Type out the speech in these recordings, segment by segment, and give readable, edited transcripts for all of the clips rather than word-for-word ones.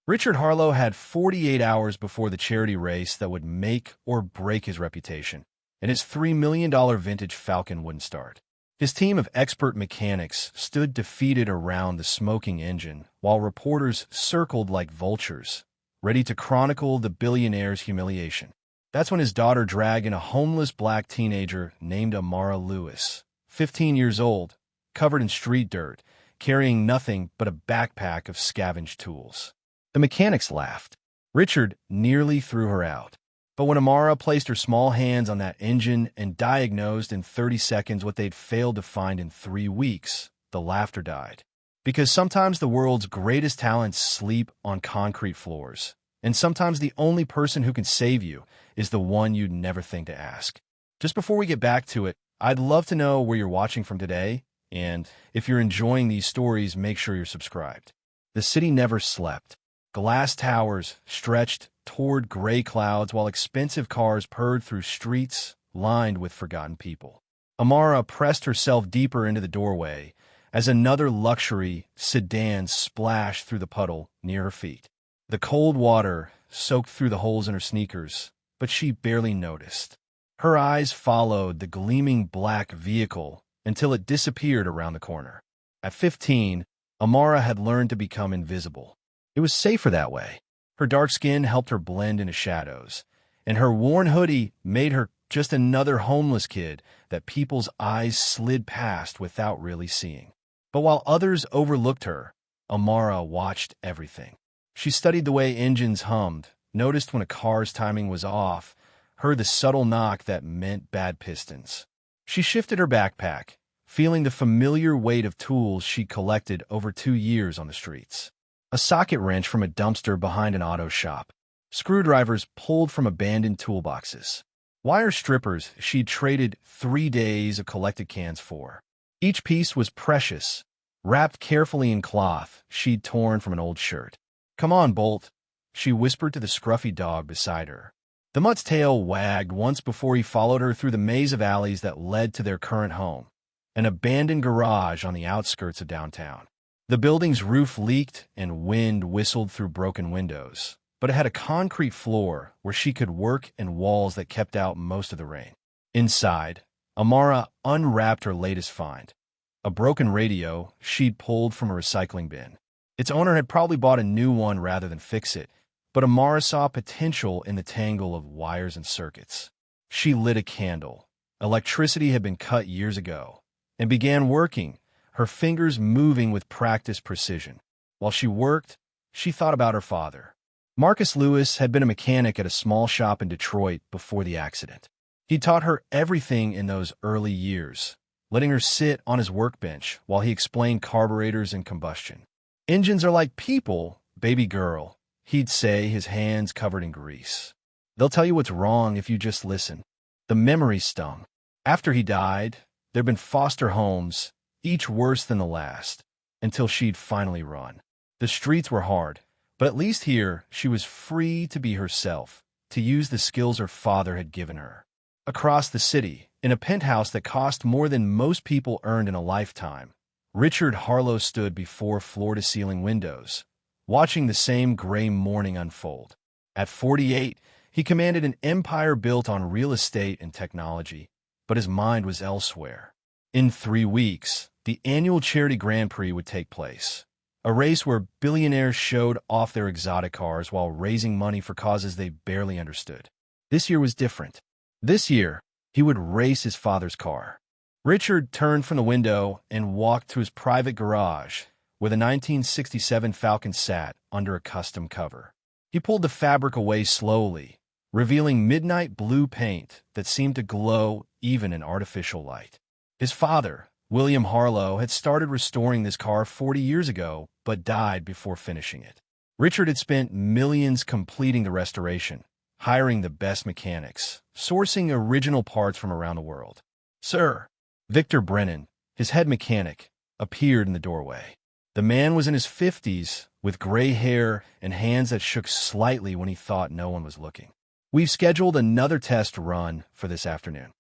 Richard Harlow had 48 hours before the charity race that would make or break his reputation, and his $3 million vintage Falcon wouldn't start. His team of expert mechanics stood defeated around the smoking engine, while reporters circled like vultures, ready to chronicle the billionaire's humiliation. That's when his daughter dragged in a homeless black teenager named Amara Lewis, 15 years old, covered in street dirt, carrying nothing but a backpack of scavenged tools. The mechanics laughed. Richard nearly threw her out. But when Amara placed her small hands on that engine and diagnosed in 30 seconds what they'd failed to find in 3 weeks, the laughter died. Because sometimes the world's greatest talents sleep on concrete floors, and sometimes the only person who can save you is the one you'd never think to ask. Just before we get back to it, I'd love to know where you're watching from today, and if you're enjoying these stories, make sure you're subscribed. The city never slept. Glass towers stretched toward gray clouds while expensive cars purred through streets lined with forgotten people. Amara pressed herself deeper into the doorway as another luxury sedan splashed through the puddle near her feet. The cold water soaked through the holes in her sneakers, but she barely noticed. Her eyes followed the gleaming black vehicle until it disappeared around the corner. At 15, Amara had learned to become invisible. It was safer that way. Her dark skin helped her blend into shadows, and her worn hoodie made her just another homeless kid that people's eyes slid past without really seeing. But while others overlooked her, Amara watched everything. She studied the way engines hummed, noticed when a car's timing was off, heard the subtle knock that meant bad pistons. She shifted her backpack, feeling the familiar weight of tools she'd collected over 2 years on the streets. A socket wrench from a dumpster behind an auto shop. Screwdrivers pulled from abandoned toolboxes. Wire strippers she'd traded 3 days of collected cans for. Each piece was precious, wrapped carefully in cloth she'd torn from an old shirt. "Come on, Bolt," she whispered to the scruffy dog beside her. The mutt's tail wagged once before he followed her through the maze of alleys that led to their current home, an abandoned garage on the outskirts of downtown. The building's roof leaked and wind whistled through broken windows, but it had a concrete floor where she could work and walls that kept out most of the rain. Inside, Amara unwrapped her latest find, a broken radio she'd pulled from a recycling bin. Its owner had probably bought a new one rather than fix it, but Amara saw potential in the tangle of wires and circuits. She lit a candle. Electricity had been cut years ago, and began working, her fingers moving with practiced precision. While she worked, she thought about her father. Marcus Lewis had been a mechanic at a small shop in Detroit before the accident. He taught her everything in those early years, letting her sit on his workbench while he explained carburetors and combustion. "Engines are like people, baby girl," he'd say, his hands covered in grease. "They'll tell you what's wrong if you just listen." The memory stung. After he died, there'd been foster homes, each worse than the last, until she'd finally run. The streets were hard, but at least here she was free to be herself, to use the skills her father had given her. Across the city, in a penthouse that cost more than most people earned in a lifetime, Richard Harlow stood before floor-to-ceiling windows, watching the same gray morning unfold. At 48, he commanded an empire built on real estate and technology, but his mind was elsewhere. In 3 weeks, the annual charity Grand Prix would take place, a race where billionaires showed off their exotic cars while raising money for causes they barely understood. This year was different. This year, he would race his father's car. Richard turned from the window and walked to his private garage, where the 1967 Falcon sat under a custom cover. He pulled the fabric away slowly, revealing midnight blue paint that seemed to glow even in artificial light. His father, William Harlow, had started restoring this car 40 years ago, but died before finishing it. Richard had spent millions completing the restoration, hiring the best mechanics, sourcing original parts from around the world. "Sir," Victor Brennan, his head mechanic, appeared in the doorway. The man was in his 50s, with gray hair and hands that shook slightly when he thought no one was looking. "We've scheduled another test run for this afternoon."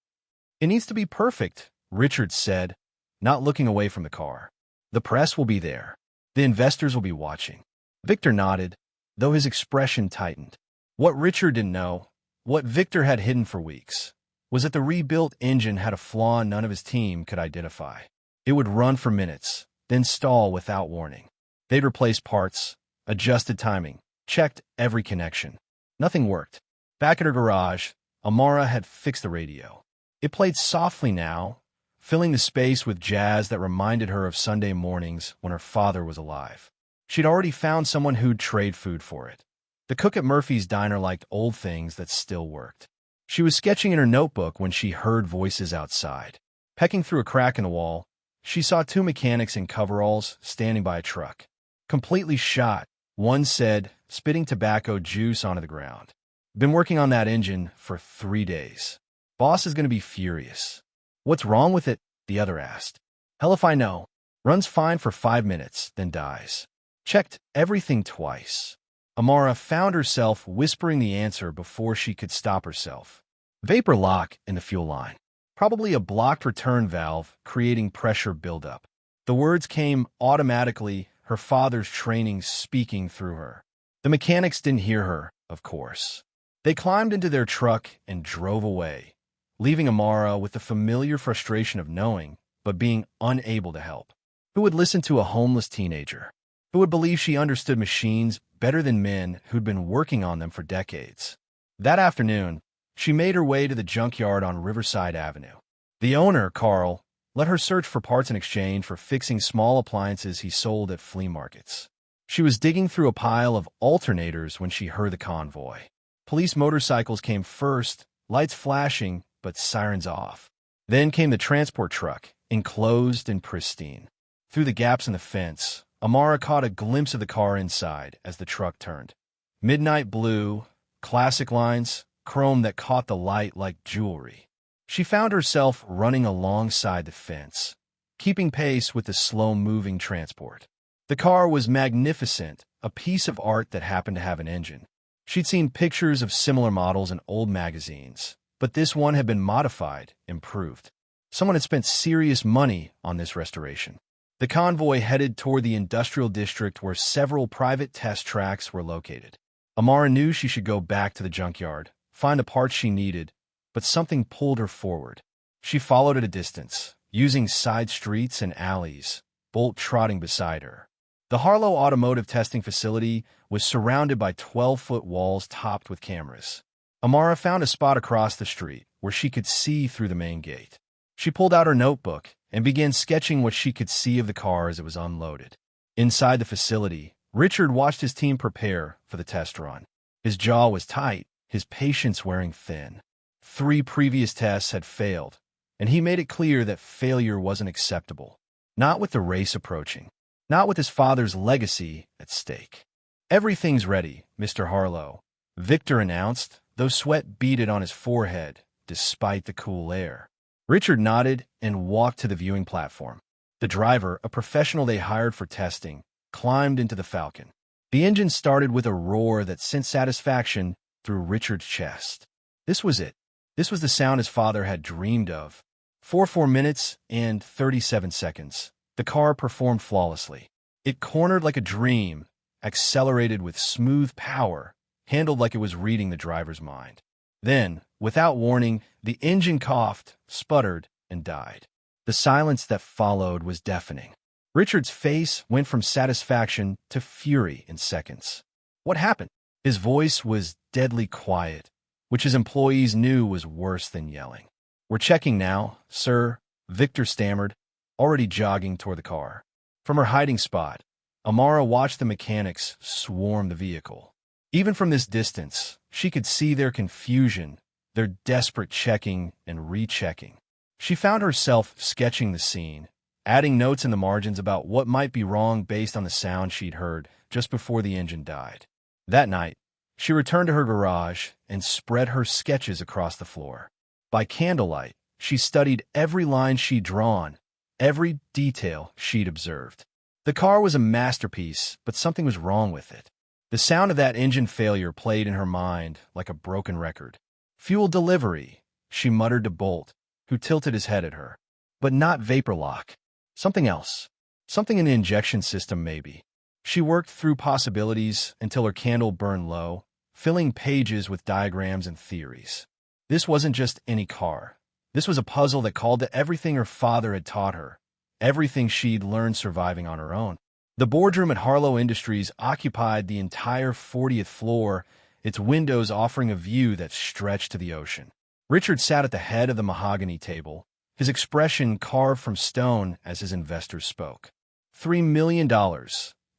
"It needs to be perfect," Richard said, not looking away from the car. "The press will be there. The investors will be watching." Victor nodded. though his expression tightened. What Richard didn't know, what Victor had hidden for weeks, was that the rebuilt engine had a flaw none of his team could identify. It would run for minutes, then stall without warning. They'd replaced parts, adjusted timing, checked every connection. Nothing worked. Back at her garage, Amara had fixed the radio. It played softly now, filling the space with jazz that reminded her of Sunday mornings when her father was alive. She'd already found someone who'd trade food for it. The cook at Murphy's diner liked old things that still worked. She was sketching in her notebook when she heard voices outside. Pecking through a crack in the wall, she saw two mechanics in coveralls standing by a truck. Completely shot, one said, spitting tobacco juice onto the ground. Been working on that engine for 3 days. Boss is going to be furious. What's wrong with it? The other asked. Hell if I know. Runs fine for 5 minutes, then dies. Checked everything twice. Amara found herself whispering the answer before she could stop herself. Vapor lock in the fuel line. Probably a blocked return valve, creating pressure buildup. The words came automatically, her father's training speaking through her. The mechanics didn't hear her, of course. They climbed into their truck and drove away, leaving Amara with the familiar frustration of knowing, but being unable to help. Who would listen to a homeless teenager? Who would believe she understood machines better than men who'd been working on them for decades? That afternoon, she made her way to the junkyard on Riverside Avenue. The owner, Carl, let her search for parts in exchange for fixing small appliances he sold at flea markets. She was digging through a pile of alternators when she heard the convoy. Police motorcycles came first, lights flashing, but sirens off. Then came the transport truck, enclosed and pristine. Through the gaps in the fence, Amara caught a glimpse of the car inside as the truck turned. Midnight blue, classic lines, chrome that caught the light like jewelry. She found herself running alongside the fence, keeping pace with the slow-moving transport. The car was magnificent, a piece of art that happened to have an engine. She'd seen pictures of similar models in old magazines, but this one had been modified, improved. Someone had spent serious money on this restoration. The convoy headed toward the industrial district where several private test tracks were located. Amara knew she should go back to the junkyard, find the parts she needed, but something pulled her forward. She followed at a distance, using side streets and alleys, Bolt trotting beside her. The Harlow automotive testing facility was surrounded by 12-foot walls topped with cameras. Amara found a spot across the street where she could see through the main gate. She pulled out her notebook and began sketching what she could see of the car as it was unloaded. Inside the facility, Richard watched his team prepare for the test run. His jaw was tight, his patience wearing thin. 3 previous tests had failed, and he made it clear that failure wasn't acceptable. Not with the race approaching. Not with his father's legacy at stake. Everything's ready, Mr. Harlow, Victor announced, though sweat beaded on his forehead, despite the cool air. Richard nodded and walked to the viewing platform. The driver, a professional they hired for testing, climbed into the Falcon. The engine started with a roar that sent satisfaction through Richard's chest. This was it. This was the sound his father had dreamed of. For 4 minutes and 37 seconds, the car performed flawlessly. It cornered like a dream, accelerated with smooth power, handled like it was reading the driver's mind. Then, without warning, the engine coughed, sputtered, and died. The silence that followed was deafening. Richard's face went from satisfaction to fury in seconds. What happened? His voice was deadly quiet, which his employees knew was worse than yelling. We're checking now, sir, Victor stammered, already jogging toward the car. From her hiding spot, Amara watched the mechanics swarm the vehicle. Even from this distance, she could see their confusion, their desperate checking and rechecking. She found herself sketching the scene, adding notes in the margins about what might be wrong based on the sound she'd heard just before the engine died. That night, she returned to her garage and spread her sketches across the floor. By candlelight, she studied every line she'd drawn, every detail she'd observed. The car was a masterpiece, but something was wrong with it. The sound of that engine failure played in her mind like a broken record. Fuel delivery, she muttered to Bolt, who tilted his head at her. But not vapor lock. Something else. Something in the injection system, maybe. She worked through possibilities until her candle burned low, filling pages with diagrams and theories. This wasn't just any car. This was a puzzle that called to everything her father had taught her, everything she'd learned surviving on her own. The boardroom at Harlow Industries occupied the entire 40th floor, its windows offering a view that stretched to the ocean. Richard sat at the head of the mahogany table, his expression carved from stone as his investors spoke. $3 million,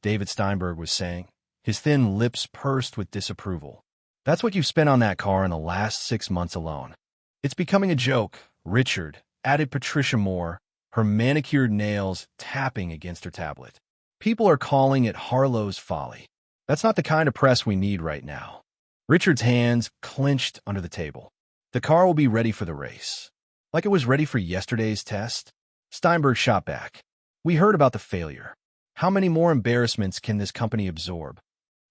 David Steinberg was saying, his thin lips pursed with disapproval. That's what you've spent on that car in the last 6 months alone. It's becoming a joke, Richard, added Patricia Moore, her manicured nails tapping against her tablet. People are calling it Harlow's folly. That's not the kind of press we need right now. Richard's hands clenched under the table. The car will be ready for the race. Like it was ready for yesterday's test? Steinberg shot back. We heard about the failure. How many more embarrassments can this company absorb?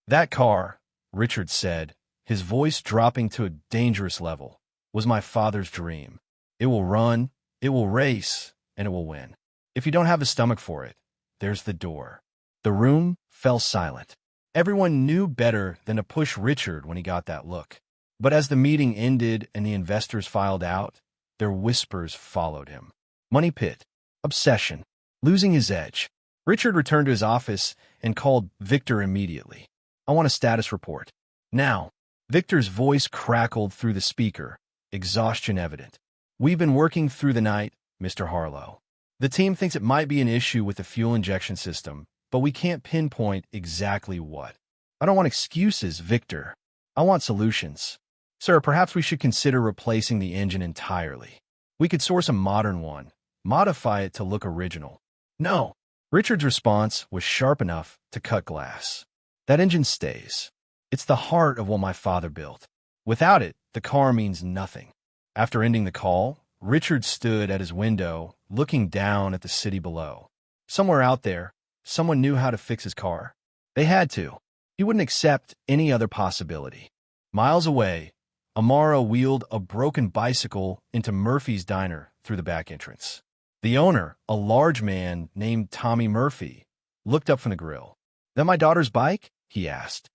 That car, Richard said, his voice dropping to a dangerous level, was my father's dream. It will run, it will race, and it will win. If you don't have the stomach for it, there's the door. The room fell silent. Everyone knew better than to push Richard when he got that look. But as the meeting ended and the investors filed out, their whispers followed him. Money pit, obsession, losing his edge. Richard returned to his office and called Victor immediately. I want a status report. Now. Victor's voice crackled through the speaker, exhaustion evident. We've been working through the night, Mr. Harlow. The team thinks it might be an issue with the fuel injection system, but we can't pinpoint exactly what. I don't want excuses, Victor. I want solutions. Sir, perhaps we should consider replacing the engine entirely. We could source a modern one, modify it to look original. No. Richard's response was sharp enough to cut glass. That engine stays. It's the heart of what my father built. Without it, the car means nothing. After ending the call, Richard stood at his window, looking down at the city below. Somewhere out there, someone knew how to fix his car. They had to. He wouldn't accept any other possibility. Miles away, Amara wheeled a broken bicycle into Murphy's diner through the back entrance. The owner, a large man named Tommy Murphy, looked up from the grill. "That my daughter's bike?" he asked.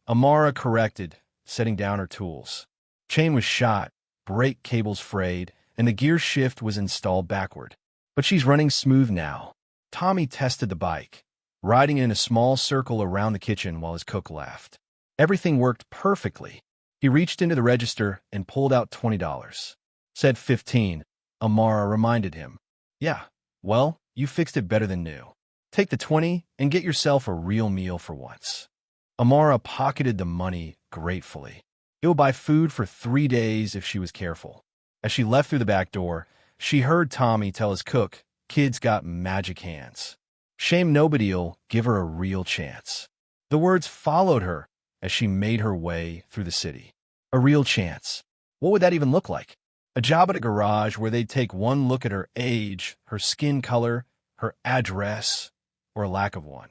Amara corrected, setting down her tools. Chain was shot, brake cables frayed, and the gear shift was installed backward. But she's running smooth now. Tommy tested the bike, riding in a small circle around the kitchen while his cook laughed. Everything worked perfectly. He reached into the register and pulled out $20. Said 15, Amara reminded him. Yeah, well, you fixed it better than new. Take the 20 and get yourself a real meal for once. Amara pocketed the money gratefully. It would buy food for 3 days if she was careful. As she left through the back door, she heard Tommy tell his cook, "Kid's got magic hands. Shame nobody'll give her a real chance." The words followed her as she made her way through the city. A real chance. What would that even look like? A job at a garage where they'd take one look at her age, her skin color, her address, or a lack of one,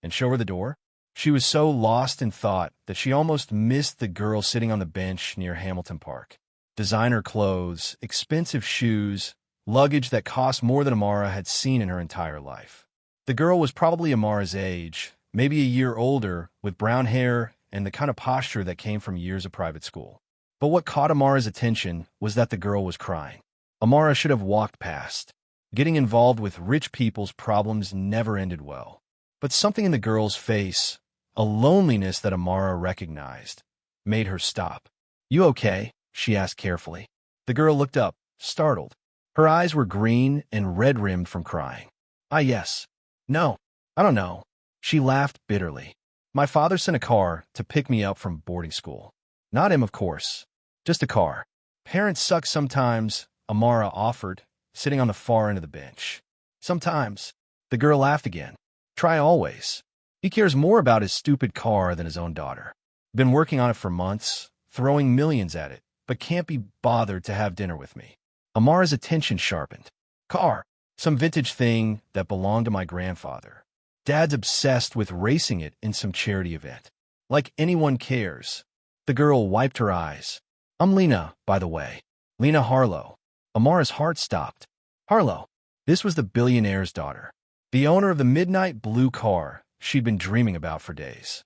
and show her the door? She was so lost in thought that she almost missed the girl sitting on the bench near Hamilton Park. Designer clothes, expensive shoes, luggage that cost more than Amara had seen in her entire life. The girl was probably Amara's age, maybe a year older, with brown hair and the kind of posture that came from years of private school. But what caught Amara's attention was that the girl was crying. Amara should have walked past. Getting involved with rich people's problems never ended well. But something in the girl's face, a loneliness that Amara recognized, made her stop. "You okay?" she asked carefully. The girl looked up, startled. Her eyes were green and red-rimmed from crying. Yes. No, I don't know." She laughed bitterly. "My father sent a car to pick me up from boarding school. Not him, of course. Just a car. Parents suck sometimes," Amara offered, sitting on the far end of the bench. "Sometimes." The girl laughed again. "Try always. He cares more about his stupid car than his own daughter. Been working on it for months, throwing millions at it, but can't be bothered to have dinner with me." Amara's attention sharpened. "Car. Some vintage thing that belonged to my grandfather. Dad's obsessed with racing it in some charity event. Like anyone cares." The girl wiped her eyes. "I'm Lena, by the way. Lena Harlow." Amara's heart stopped. Harlow. This was the billionaire's daughter. The owner of the midnight blue car she'd been dreaming about for days.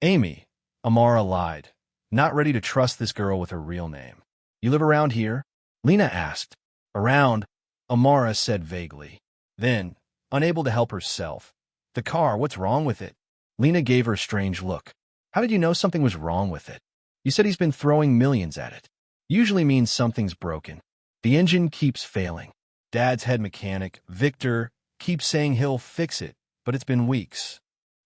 Amy, Amara lied, not ready to trust this girl with her real name. You live around here? Lena asked. Around, Amara said vaguely. Then, unable to help herself, the car, what's wrong with it? Lena gave her a strange look. How did you know something was wrong with it? You said he's been throwing millions at it. Usually means something's broken. The engine keeps failing. Dad's head mechanic, Victor, keeps saying he'll fix it, but it's been weeks.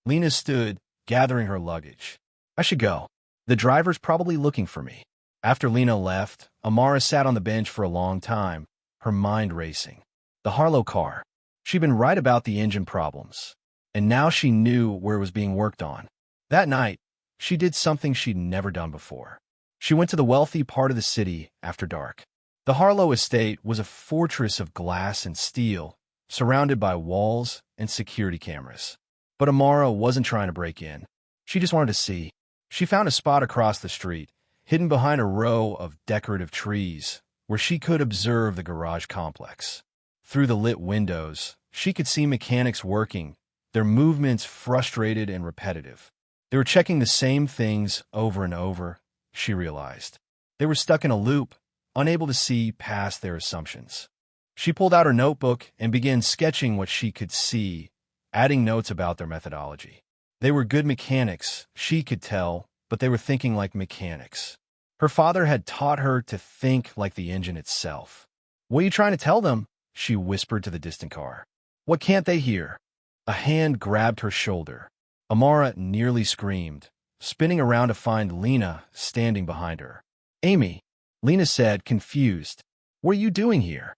Lena stood, gathering her luggage. I should go. The driver's probably looking for me. After Lena left, Amara sat on the bench for a long time, her mind racing. The Harlow car. She'd been right about the engine problems, and now she knew where it was being worked on. That night, she did something she'd never done before. She went to the wealthy part of the city after dark. The Harlow estate was a fortress of glass and steel, surrounded by walls and security cameras. But Amara wasn't trying to break in. She just wanted to see. She found a spot across the street, hidden behind a row of decorative trees, where she could observe the garage complex. Through the lit windows, she could see mechanics working, their movements frustrated and repetitive. They were checking the same things over and over, she realized. They were stuck in a loop, unable to see past their assumptions. She pulled out her notebook and began sketching what she could see, adding notes about their methodology. They were good mechanics, she could tell, but they were thinking like mechanics. Her father had taught her to think like the engine itself. What are you trying to tell them? She whispered to the distant car. What can't they hear? A hand grabbed her shoulder. Amara nearly screamed, spinning around to find Lena standing behind her. Amy, Lena said, confused. What are you doing here?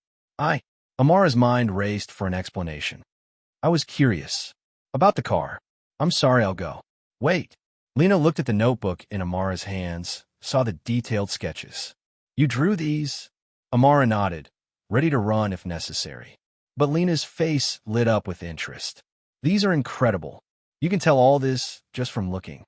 Amara's mind raced for an explanation. I was curious. About the car. I'm sorry, I'll go. Wait. Lena looked at the notebook in Amara's hands, saw the detailed sketches. You drew these? Amara nodded, ready to run if necessary. But Lena's face lit up with interest. These are incredible. You can tell all this just from looking.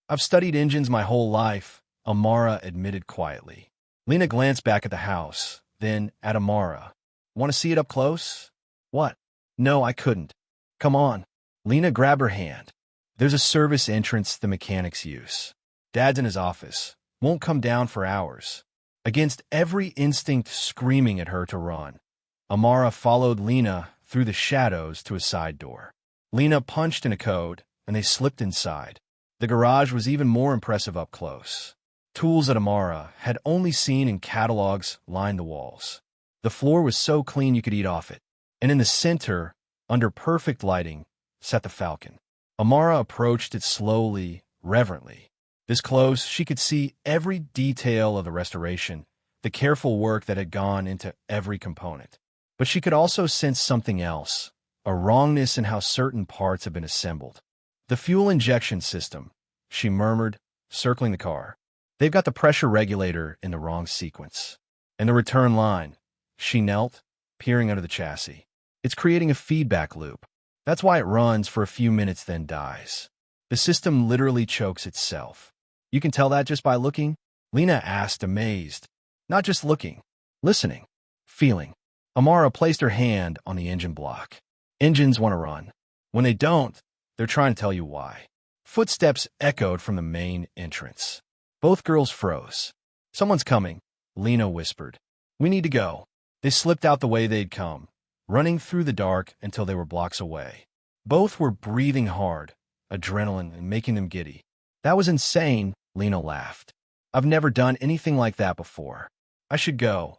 I've studied engines my whole life, Amara admitted quietly. Lena glanced back at the house, then at Amara. Want to see it up close? What? No, I couldn't. Come on. Lena grabbed her hand. There's a service entrance the mechanics use. Dad's in his office. Won't come down for hours. Against every instinct screaming at her to run, Amara followed Lena through the shadows to a side door. Lena punched in a code, and they slipped inside. The garage was even more impressive up close. Tools that Amara had only seen in catalogs lined the walls. The floor was so clean you could eat off it. And in the center, under perfect lighting, sat the Falcon. Amara approached it slowly, reverently. This close, she could see every detail of the restoration, the careful work that had gone into every component. But she could also sense something else, a wrongness in how certain parts had been assembled. The fuel injection system, she murmured, circling the car. They've got the pressure regulator in the wrong sequence. And the return line. She knelt, peering under the chassis. It's creating a feedback loop. That's why it runs for a few minutes then dies. The system literally chokes itself. You can tell that just by looking? Lena asked, amazed. Not just looking. Listening. Feeling. Amara placed her hand on the engine block. Engines want to run. When they don't, they're trying to tell you why. Footsteps echoed from the main entrance. Both girls froze. Someone's coming, Lena whispered. We need to go. They slipped out the way they'd come, running through the dark until they were blocks away. Both were breathing hard, adrenaline making them giddy. That was insane, Lena laughed. I've never done anything like that before. I should go,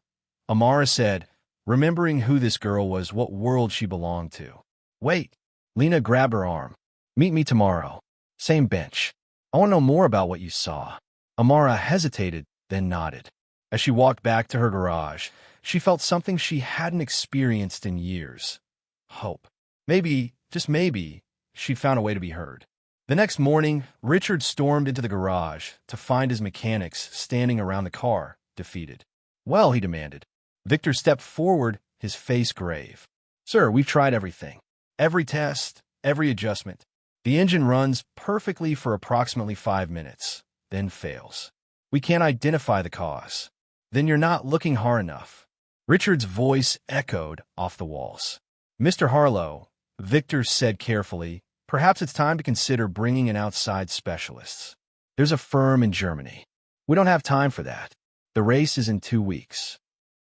Amara said, remembering who this girl was, what world she belonged to. Wait, Lena grabbed her arm. Meet me tomorrow. Same bench. I want to know more about what you saw. Amara hesitated, then nodded. As she walked back to her garage, she felt something she hadn't experienced in years. Hope. Maybe, just maybe, she'd found a way to be heard. The next morning, Richard stormed into the garage to find his mechanics standing around the car, defeated. Well, he demanded. Victor stepped forward, his face grave. Sir, we've tried everything. Every test, every adjustment. The engine runs perfectly for approximately 5 minutes, then fails. We can't identify the cause. Then you're not looking hard enough. Richard's voice echoed off the walls. Mr. Harlow, Victor said carefully, Perhaps it's time to consider bringing in outside specialists. There's a firm in Germany. We don't have time for that. The race is in 2 weeks.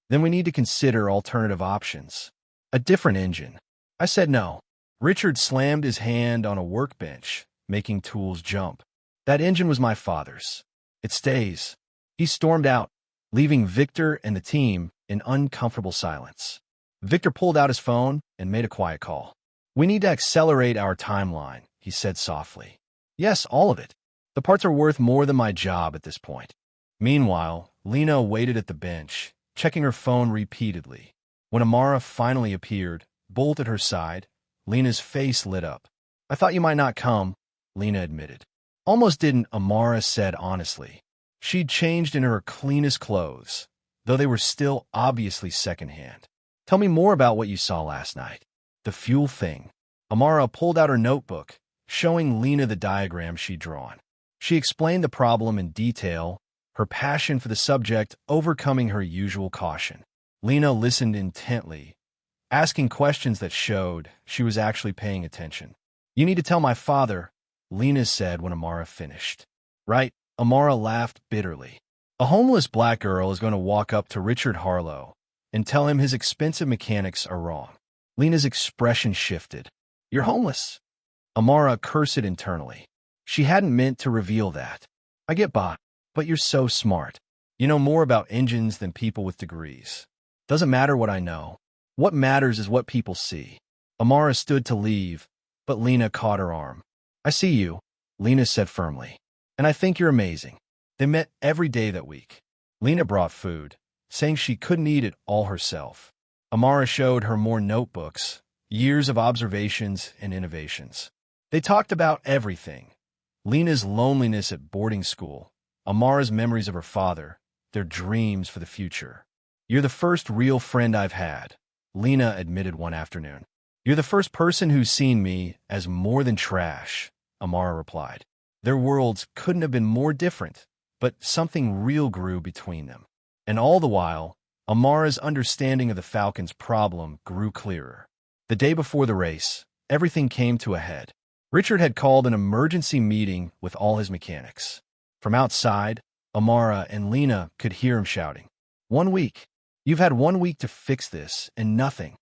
Then we need to consider alternative options. A different engine. I said no. Richard slammed his hand on a workbench, making tools jump. That engine was my father's. It stays. He stormed out, leaving Victor and the team in uncomfortable silence. Victor pulled out his phone and made a quiet call. We need to accelerate our timeline, he said softly. Yes, all of it. The parts are worth more than my job at this point. Meanwhile, Lena waited at the bench, checking her phone repeatedly. When Amara finally appeared, bolt at her side, Lena's face lit up. I thought you might not come, Lena admitted. Almost didn't, Amara said honestly. She'd changed into her cleanest clothes, though they were still obviously secondhand. Tell me more about what you saw last night. The fuel thing. Amara pulled out her notebook, showing Lena the diagram she'd drawn. She explained the problem in detail, her passion for the subject overcoming her usual caution. Lena listened intently, asking questions that showed she was actually paying attention. You need to tell my father, Lena said when Amara finished. Right, Amara laughed bitterly. A homeless black girl is going to walk up to Richard Harlow and tell him his expensive mechanics are wrong. Lena's expression shifted. You're homeless. Amara cursed internally. She hadn't meant to reveal that. I get by, but you're so smart. You know more about engines than people with degrees. Doesn't matter what I know. What matters is what people see. Amara stood to leave, but Lena caught her arm. I see you, Lena said firmly. And I think you're amazing. They met every day that week. Lena brought food, saying she couldn't eat it all herself. Amara showed her more notebooks, years of observations and innovations. They talked about everything. Lena's loneliness at boarding school, Amara's memories of her father, their dreams for the future. You're the first real friend I've had, Lena admitted one afternoon. You're the first person who's seen me as more than trash, Amara replied. Their worlds couldn't have been more different, but something real grew between them. And all the while, Amara's understanding of the Falcon's problem grew clearer. The day before the race, everything came to a head. Richard had called an emergency meeting with all his mechanics. From outside, Amara and Lena could hear him shouting. 1 week. You've had 1 week to fix this, and nothing.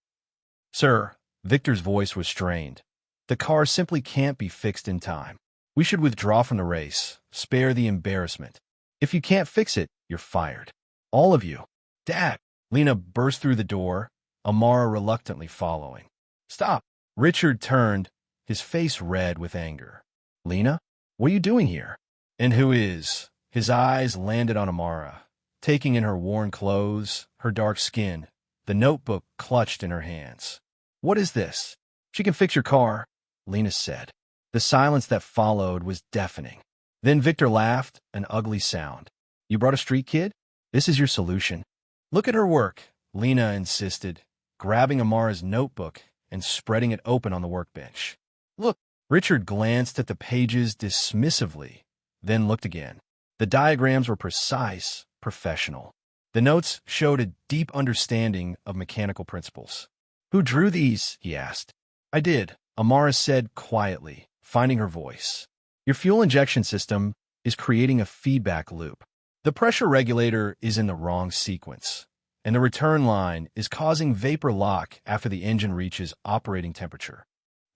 Sir, Victor's voice was strained. The car simply can't be fixed in time. We should withdraw from the race, spare the embarrassment. If you can't fix it, you're fired. All of you. Dad! Lena burst through the door, Amara reluctantly following. Stop! Richard turned, his face red with anger. Lena, what are you doing here? And who is? His eyes landed on Amara, taking in her worn clothes, her dark skin, the notebook clutched in her hands. What is this? She can fix your car, Lena said. The silence that followed was deafening. Then Victor laughed, an ugly sound. You brought a street kid? This is your solution. Look at her work, Lena insisted, grabbing Amara's notebook and spreading it open on the workbench. Look, Richard glanced at the pages dismissively, then looked again. The diagrams were precise, professional. The notes showed a deep understanding of mechanical principles. Who drew these? He asked. I did, Amara said quietly, finding her voice. Your fuel injection system is creating a feedback loop. The pressure regulator is in the wrong sequence, and the return line is causing vapor lock after the engine reaches operating temperature.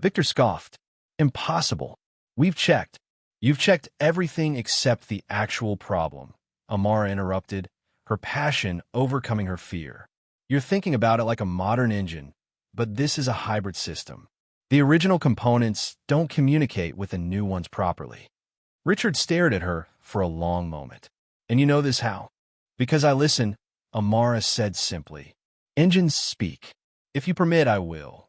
Victor scoffed. Impossible. We've checked. You've checked everything except the actual problem, Amara interrupted, her passion overcoming her fear. You're thinking about it like a modern engine, but this is a hybrid system. The original components don't communicate with the new ones properly. Richard stared at her for a long moment. And you know this how? Because I listen, Amara said simply. Engines speak. If you permit, I will.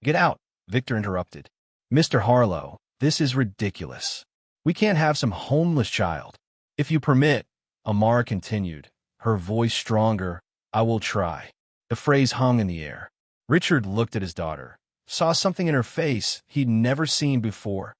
Get out, Victor interrupted. Mr. Harlow, this is ridiculous. We can't have some homeless child. If you permit, Amara continued, her voice stronger, I will try. The phrase hung in the air. Richard looked at his daughter, saw something in her face he'd never seen before.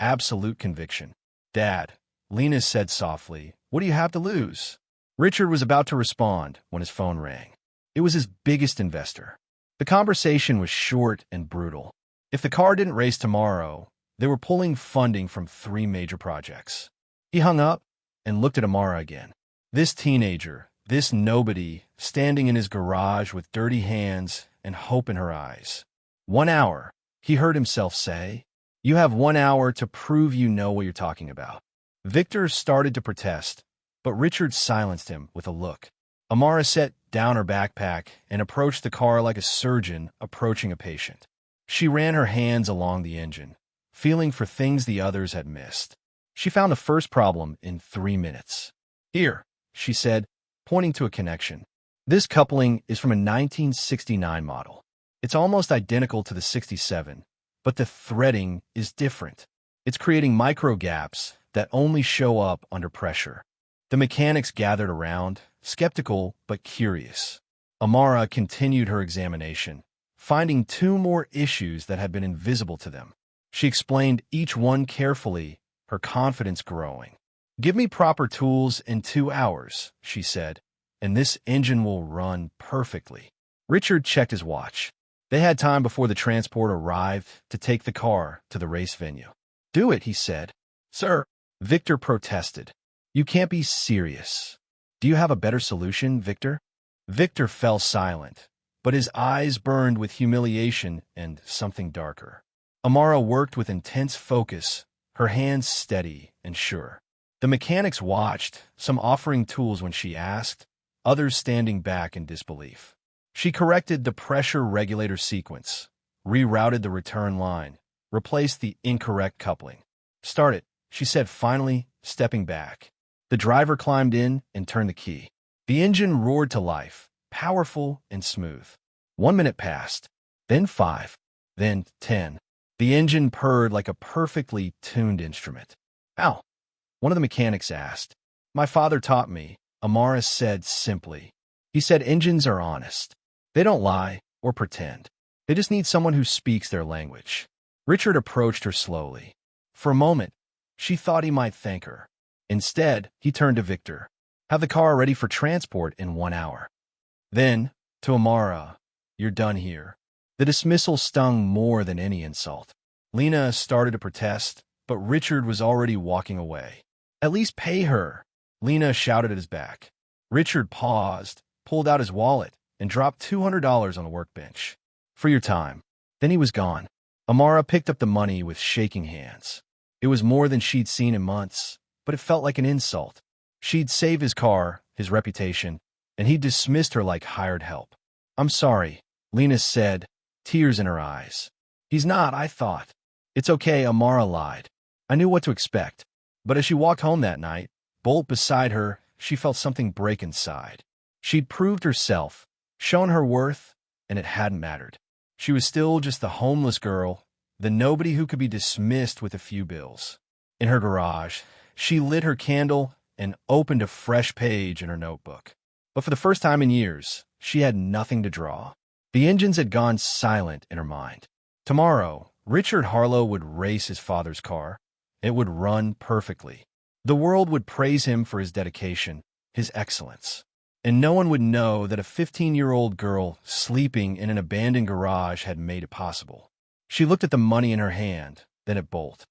Absolute conviction. Dad, Lena said softly, what do you have to lose? Richard was about to respond when his phone rang. It was his biggest investor. The conversation was short and brutal. If the car didn't race tomorrow, They were pulling funding from 3 major projects. He hung up and looked at Amara again. This teenager, this nobody, standing in his garage with dirty hands and hope in her eyes. 1 hour, he heard himself say. You have 1 hour to prove you know what you're talking about. Victor started to protest, but Richard silenced him with a look. Amara set down her backpack and approached the car like a surgeon approaching a patient. She ran her hands along the engine, feeling for things the others had missed. She found the first problem in 3 minutes. Here, she said, pointing to a connection. This coupling is from a 1969 model. It's almost identical to the 67, but the threading is different. It's creating micro gaps that only show up under pressure. The mechanics gathered around, skeptical but curious. Amara continued her examination, finding 2 more issues that had been invisible to them. She explained each one carefully, her confidence growing. Give me proper tools in 2 hours, she said, and this engine will run perfectly. Richard checked his watch. They had time before the transport arrived to take the car to the race venue. Do it, he said. Sir, Victor protested. You can't be serious. Do you have a better solution, Victor? Victor fell silent, but his eyes burned with humiliation and something darker. Amara worked with intense focus, her hands steady and sure. The mechanics watched, some offering tools when she asked, others standing back in disbelief. She corrected the pressure regulator sequence, rerouted the return line, replaced the incorrect coupling. Start it, she said finally, stepping back. The driver climbed in and turned the key. The engine roared to life, powerful and smooth. 1 minute passed, then 5, then 10. The engine purred like a perfectly tuned instrument. How? One of the mechanics asked. My father taught me, Amara said simply. He said engines are honest. They don't lie or pretend. They just need someone who speaks their language. Richard approached her slowly. For a moment, she thought he might thank her. Instead, he turned to Victor. Have the car ready for transport in 1 hour. Then, to Amara, you're done here. The dismissal stung more than any insult. Lena started to protest, but Richard was already walking away. At least pay her, Lena shouted at his back. Richard paused, pulled out his wallet, and dropped $200 on the workbench. For your time. Then he was gone. Amara picked up the money with shaking hands. It was more than she'd seen in months, but it felt like an insult. She'd saved his car, his reputation, and he dismissed her like hired help. I'm sorry, Lena said, tears in her eyes. He's not, I thought. It's okay, Amara lied. I knew what to expect. But as she walked home that night, bolt beside her, she felt something break inside. She'd proved herself, shown her worth, and it hadn't mattered. She was still just the homeless girl, the nobody who could be dismissed with a few bills. In her garage, she lit her candle and opened a fresh page in her notebook. But for the first time in years, she had nothing to draw. The engines had gone silent in her mind. Tomorrow, Richard Harlow would race his father's car. It would run perfectly. The world would praise him for his dedication, his excellence. And no one would know that a 15-year-old girl sleeping in an abandoned garage had made it possible. She looked at the money in her hand, then at Bolt.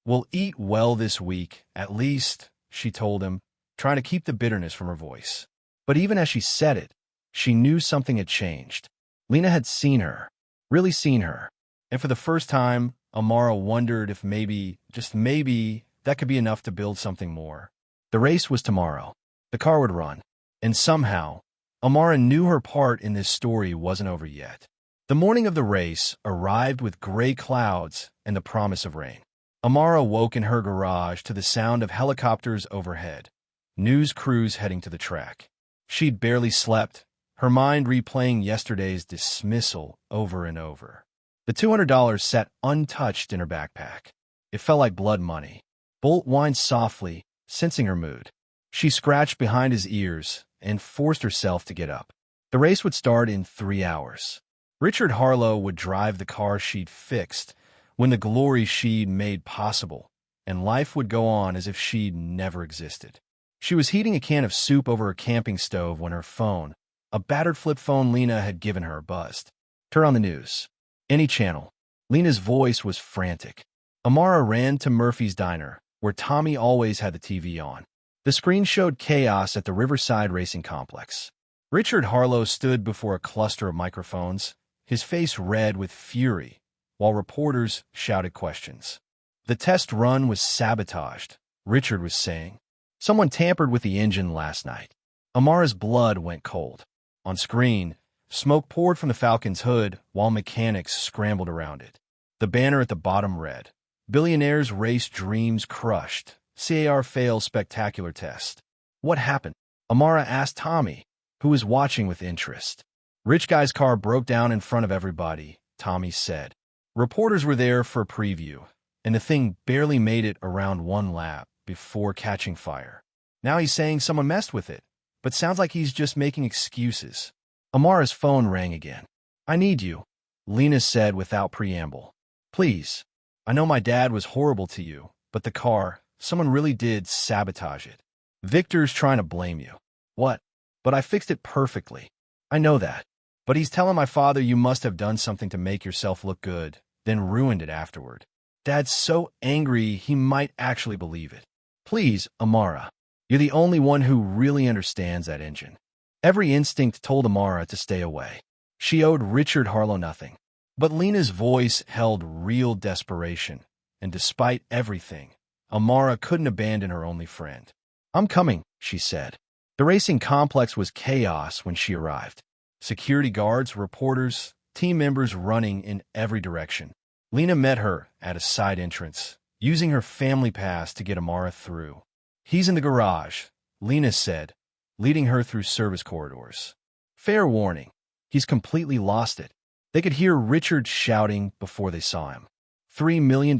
We'll eat well this week, at least, she told him, trying to keep the bitterness from her voice. But even as she said it, she knew something had changed. Lena had seen her, really seen her. And for the first time, Amara wondered if maybe, just maybe, that could be enough to build something more. The race was tomorrow. The car would run. And somehow, Amara knew her part in this story wasn't over yet. The morning of the race arrived with gray clouds and the promise of rain. Amara woke in her garage to the sound of helicopters overhead, news crews heading to the track. She'd barely slept, her mind replaying yesterday's dismissal over and over. The $200 sat untouched in her backpack. It felt like blood money. Bolt whined softly, sensing her mood. She scratched behind his ears and forced herself to get up. The race would start in 3 hours. Richard Harlow would drive the car she'd fixed when the glory she'd made possible, and life would go on as if she'd never existed. She was heating a can of soup over a camping stove when her phone, a battered flip phone Lena had given her, buzzed. Turn on the news. Any channel. Lena's voice was frantic. Amara ran to Murphy's Diner, where Tommy always had the TV on. The screen showed chaos at the Riverside Racing Complex. Richard Harlow stood before a cluster of microphones, his face red with fury, while reporters shouted questions. The test run was sabotaged, Richard was saying. Someone tampered with the engine last night. Amara's blood went cold. On screen, smoke poured from the Falcon's hood while mechanics scrambled around it. The banner at the bottom read, "Billionaire's race dreams crushed. CAR fails spectacular test." What happened? Amara asked Tommy, who was watching with interest. Rich guy's car broke down in front of everybody, Tommy said. Reporters were there for a preview, and the thing barely made it around one lap before catching fire. Now he's saying someone messed with it, but sounds like he's just making excuses. Amara's phone rang again. "I need you," Lena said without preamble. "Please. I know my dad was horrible to you, but the car, someone really did sabotage it. Victor's trying to blame you." "What? But I fixed it perfectly." "I know that. But he's telling my father you must have done something to make yourself look good, then ruined it afterward. Dad's so angry he might actually believe it." "Please, Amara. You're the only one who really understands that engine." Every instinct told Amara to stay away. She owed Richard Harlow nothing. But Lena's voice held real desperation, and despite everything, Amara couldn't abandon her only friend. "I'm coming," she said. The racing complex was chaos when she arrived. Security guards, reporters, team members running in every direction. Lena met her at a side entrance, using her family pass to get Amara through. "He's in the garage," Lena said, leading her through service corridors. "Fair warning, he's completely lost it." They could hear Richard shouting before they saw him. $3 million.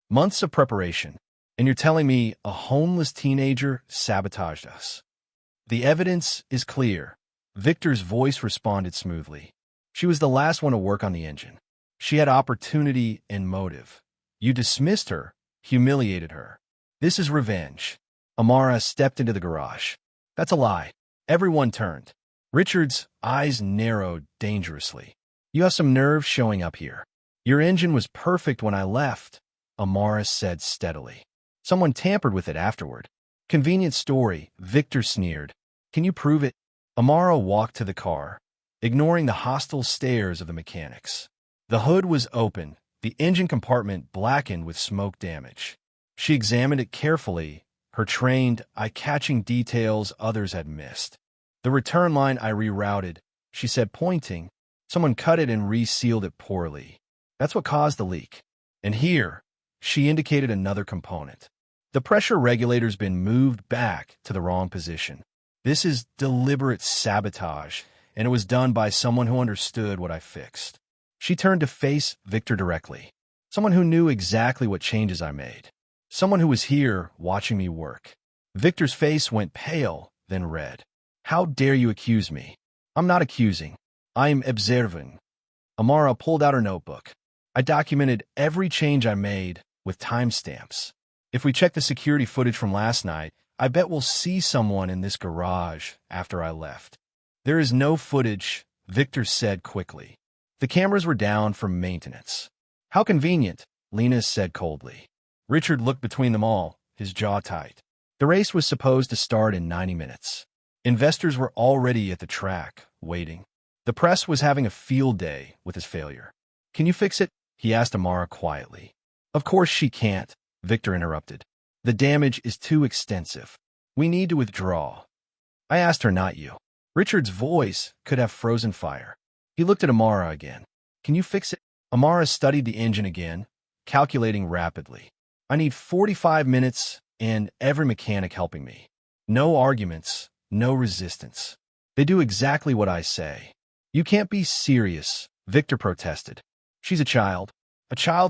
Months of preparation. And you're telling me a homeless teenager sabotaged us? "The evidence is clear." Victor's voice responded smoothly. "She was the last one to work on the engine. She had opportunity and motive. You dismissed her, humiliated her. This is revenge." Amara stepped into the garage. "That's a lie." Everyone turned. Richard's eyes narrowed dangerously. "You have some nerve showing up here. Your engine was perfect when I left," Amara said steadily. "Someone tampered with it afterward." "Convenient story," Victor sneered. "Can you prove it?" Amara walked to the car, ignoring the hostile stares of the mechanics. The hood was open, the engine compartment blackened with smoke damage. She examined it carefully, her trained, eye-catching details others had missed. "The return line I rerouted," she said, pointing. "Someone cut it and resealed it poorly. That's what caused the leak. And here," she indicated another component. "The pressure regulator's been moved back to the wrong position. This is deliberate sabotage, and it was done by someone who understood what I fixed." She turned to face Victor directly. "Someone who knew exactly what changes I made. Someone who was here watching me work." Victor's face went pale, then red. "How dare you accuse me?" "I'm not accusing. I'm observing." Amara pulled out her notebook. "I documented every change I made with timestamps. If we check the security footage from last night, I bet we'll see someone in this garage after I left." "There is no footage," Victor said quickly. "The cameras were down for maintenance." "How convenient," Lena said coldly. Richard looked between them all, his jaw tight. The race was supposed to start in 90 minutes. Investors were already at the track, waiting. The press was having a field day with his failure. "Can you fix it?" he asked Amara quietly. "Of course she can't," Victor interrupted. "The damage is too extensive. We need to withdraw." "I asked her, not you." Richard's voice could have frozen fire. He looked at Amara again. "Can you fix it?" Amara studied the engine again, calculating rapidly. "I need 45 minutes and every mechanic helping me. No arguments, no resistance. They do exactly what I say." "You can't be serious," Victor protested. "She's a child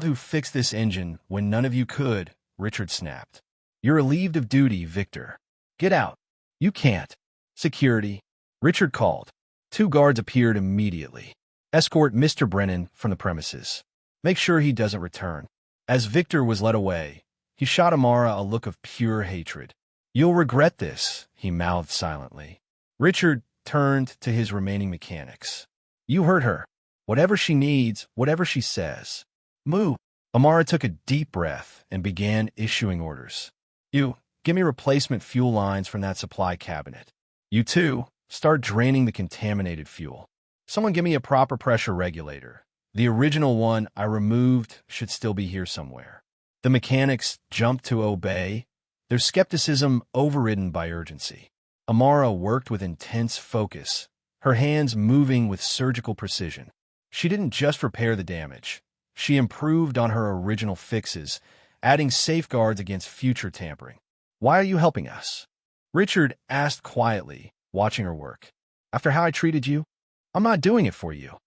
who fixed this engine when none of you could," Richard snapped. "You're relieved of duty, Victor. Get out." "You can't." "Security," Richard called. 2 guards appeared immediately. "Escort Mr. Brennan from the premises. Make sure he doesn't return." As Victor was led away, he shot Amara a look of pure hatred. "You'll regret this," he mouthed silently. Richard turned to his remaining mechanics. "You heard her. Whatever she needs, whatever she says. Move." Amara took a deep breath and began issuing orders. You, give me replacement fuel lines from that supply cabinet. You two, start draining the contaminated fuel. Someone give me a proper pressure regulator. The original one I removed should still be here somewhere. The mechanics jumped to obey, their skepticism overridden by urgency. Amara worked with intense focus, her hands moving with surgical precision. She didn't just repair the damage. She improved on her original fixes, adding safeguards against future tampering. Why are you helping us? Richard asked quietly, watching her work. After how I treated you? I'm not doing it for you.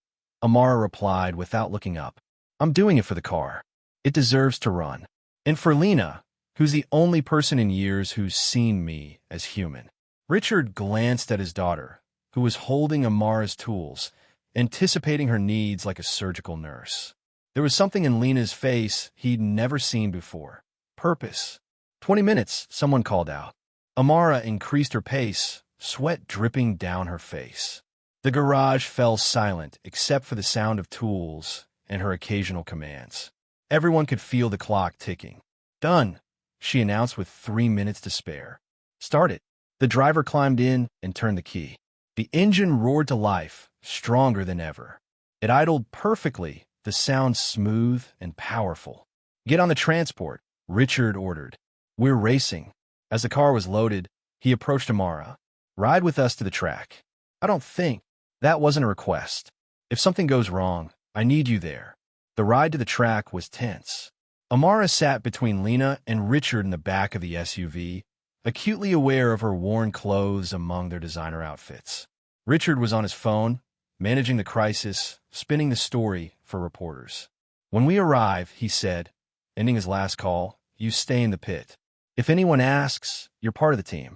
Amara replied without looking up. I'm doing it for the car. It deserves to run. And for Lena, who's the only person in years who's seen me as human. Richard glanced at his daughter, who was holding Amara's tools, anticipating her needs like a surgical nurse. There was something in Lena's face he'd never seen before. Purpose. 20 minutes, someone called out. Amara increased her pace, sweat dripping down her face. The garage fell silent except for the sound of tools and her occasional commands. Everyone could feel the clock ticking. Done, she announced with 3 minutes to spare. Start it. The driver climbed in and turned the key. The engine roared to life, stronger than ever. It idled perfectly, the sound smooth and powerful. Get on the transport, Richard ordered. We're racing. As the car was loaded, he approached Amara. Ride with us to the track. I don't think. That wasn't a request. If something goes wrong, I need you there. The ride to the track was tense. Amara sat between Lena and Richard in the back of the SUV, acutely aware of her worn clothes among their designer outfits. Richard was on his phone, managing the crisis, spinning the story for reporters. When we arrive, he said, ending his last call, you stay in the pit. If anyone asks, you're part of the team.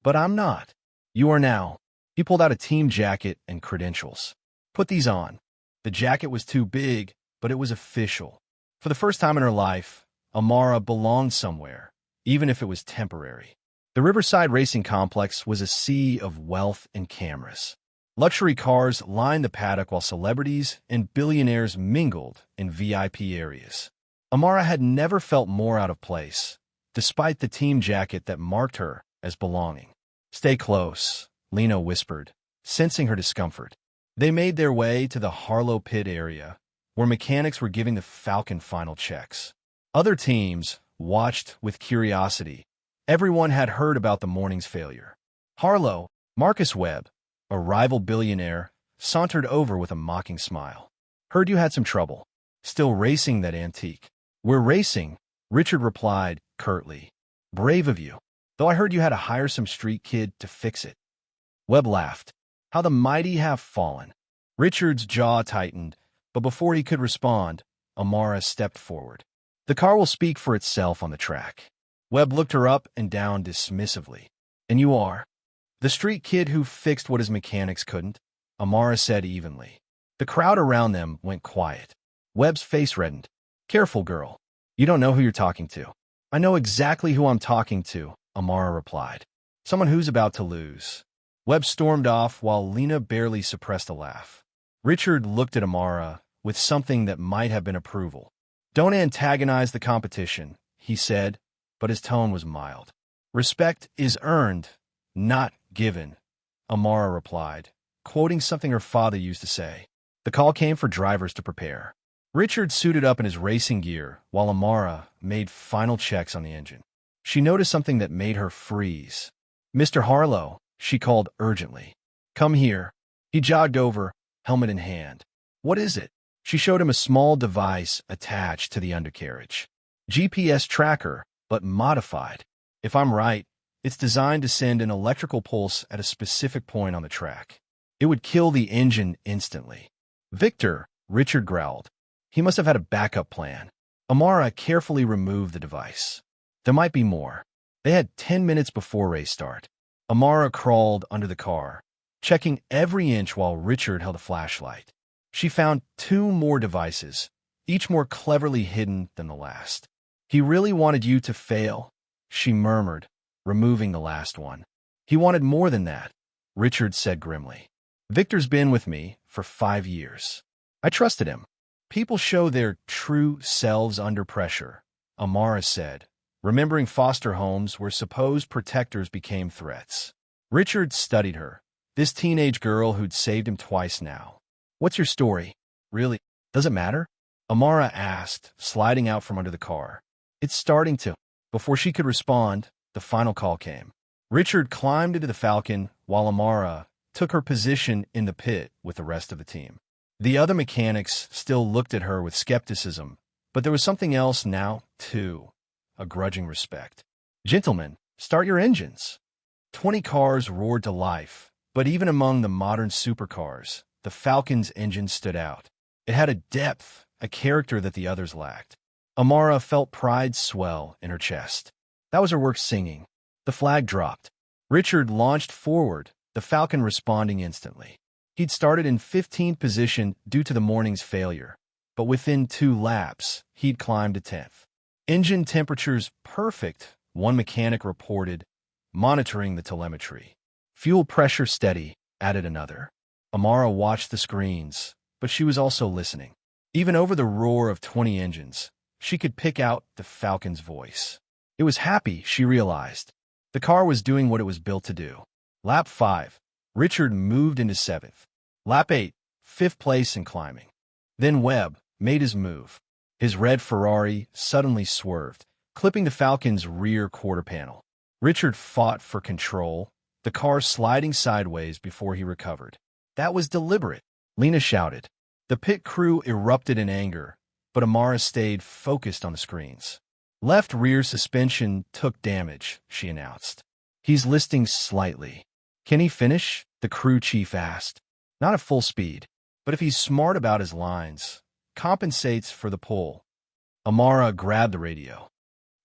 But I'm not. You are now. He pulled out a team jacket and credentials. Put these on. The jacket was too big, but it was official. For the first time in her life, Amara belonged somewhere, even if it was temporary. The Riverside Racing Complex was a sea of wealth and cameras. Luxury cars lined the paddock while celebrities and billionaires mingled in VIP areas. Amara had never felt more out of place, despite the team jacket that marked her as belonging. Stay close, Lena whispered, sensing her discomfort. They made their way to the Harlow pit area, where mechanics were giving the Falcon final checks. Other teams watched with curiosity. Everyone had heard about the morning's failure. Harlow, Marcus Webb, a rival billionaire, sauntered over with a mocking smile. Heard you had some trouble. Still racing that antique. We're racing, Richard replied curtly. Brave of you. Though I heard you had to hire some street kid to fix it. Webb laughed. How the mighty have fallen. Richard's jaw tightened, but before he could respond, Amara stepped forward. The car will speak for itself on the track. Webb looked her up and down dismissively. And you are? The street kid who fixed what his mechanics couldn't, Amara said evenly. The crowd around them went quiet. Webb's face reddened. Careful, girl. You don't know who you're talking to. I know exactly who I'm talking to, Amara replied. Someone who's about to lose. Webb stormed off while Lena barely suppressed a laugh. Richard looked at Amara with something that might have been approval. Don't antagonize the competition, he said, but his tone was mild. Respect is earned, not given, Amara replied, quoting something her father used to say. The call came for drivers to prepare. Richard suited up in his racing gear while Amara made final checks on the engine. She noticed something that made her freeze. Mr. Harlow, she called urgently. Come here. He jogged over, helmet in hand. What is it? She showed him a small device attached to the undercarriage. GPS tracker, but modified. If I'm right, it's designed to send an electrical pulse at a specific point on the track. It would kill the engine instantly. Victor, Richard growled. He must have had a backup plan. Amara carefully removed the device. There might be more. They had 10 minutes before race start. Amara crawled under the car, checking every inch while Richard held a flashlight. She found 2 more devices, each more cleverly hidden than the last. He really wanted you to fail, she murmured, removing the last one. He wanted more than that, Richard said grimly. Victor's been with me for 5 years. I trusted him. People show their true selves under pressure, Amara said, remembering foster homes where supposed protectors became threats. Richard studied her, this teenage girl who'd saved him twice now. What's your story? Really? Does it matter? Amara asked, sliding out from under the car. It's starting to. Before she could respond, the final call came. Richard climbed into the Falcon while Amara took her position in the pit with the rest of the team. The other mechanics still looked at her with skepticism, but there was something else now, too, a grudging respect. Gentlemen, start your engines. 20 cars roared to life, but even among the modern supercars, the Falcon's engine stood out. It had a depth, a character that the others lacked. Amara felt pride swell in her chest. That was her work singing. The flag dropped. Richard launched forward, the Falcon responding instantly. He'd started in 15th position due to the morning's failure, but within 2 laps, he'd climbed to 10th. Engine temperatures perfect, one mechanic reported, monitoring the telemetry. Fuel pressure steady, added another. Amara watched the screens, but she was also listening. Even over the roar of 20 engines, she could pick out the Falcon's voice. It was happy, she realized. The car was doing what it was built to do. Lap 5, Richard moved into 7th. Lap 8, 5th place in climbing. Then Webb made his move. His red Ferrari suddenly swerved, clipping the Falcon's rear quarter panel. Richard fought for control, the car sliding sideways before he recovered. That was deliberate, Lena shouted. The pit crew erupted in anger, but Amara stayed focused on the screens. Left rear suspension took damage, she announced. He's listing slightly. Can he finish? The crew chief asked. Not at full speed, but if he's smart about his lines, compensates for the pull. Amara grabbed the radio.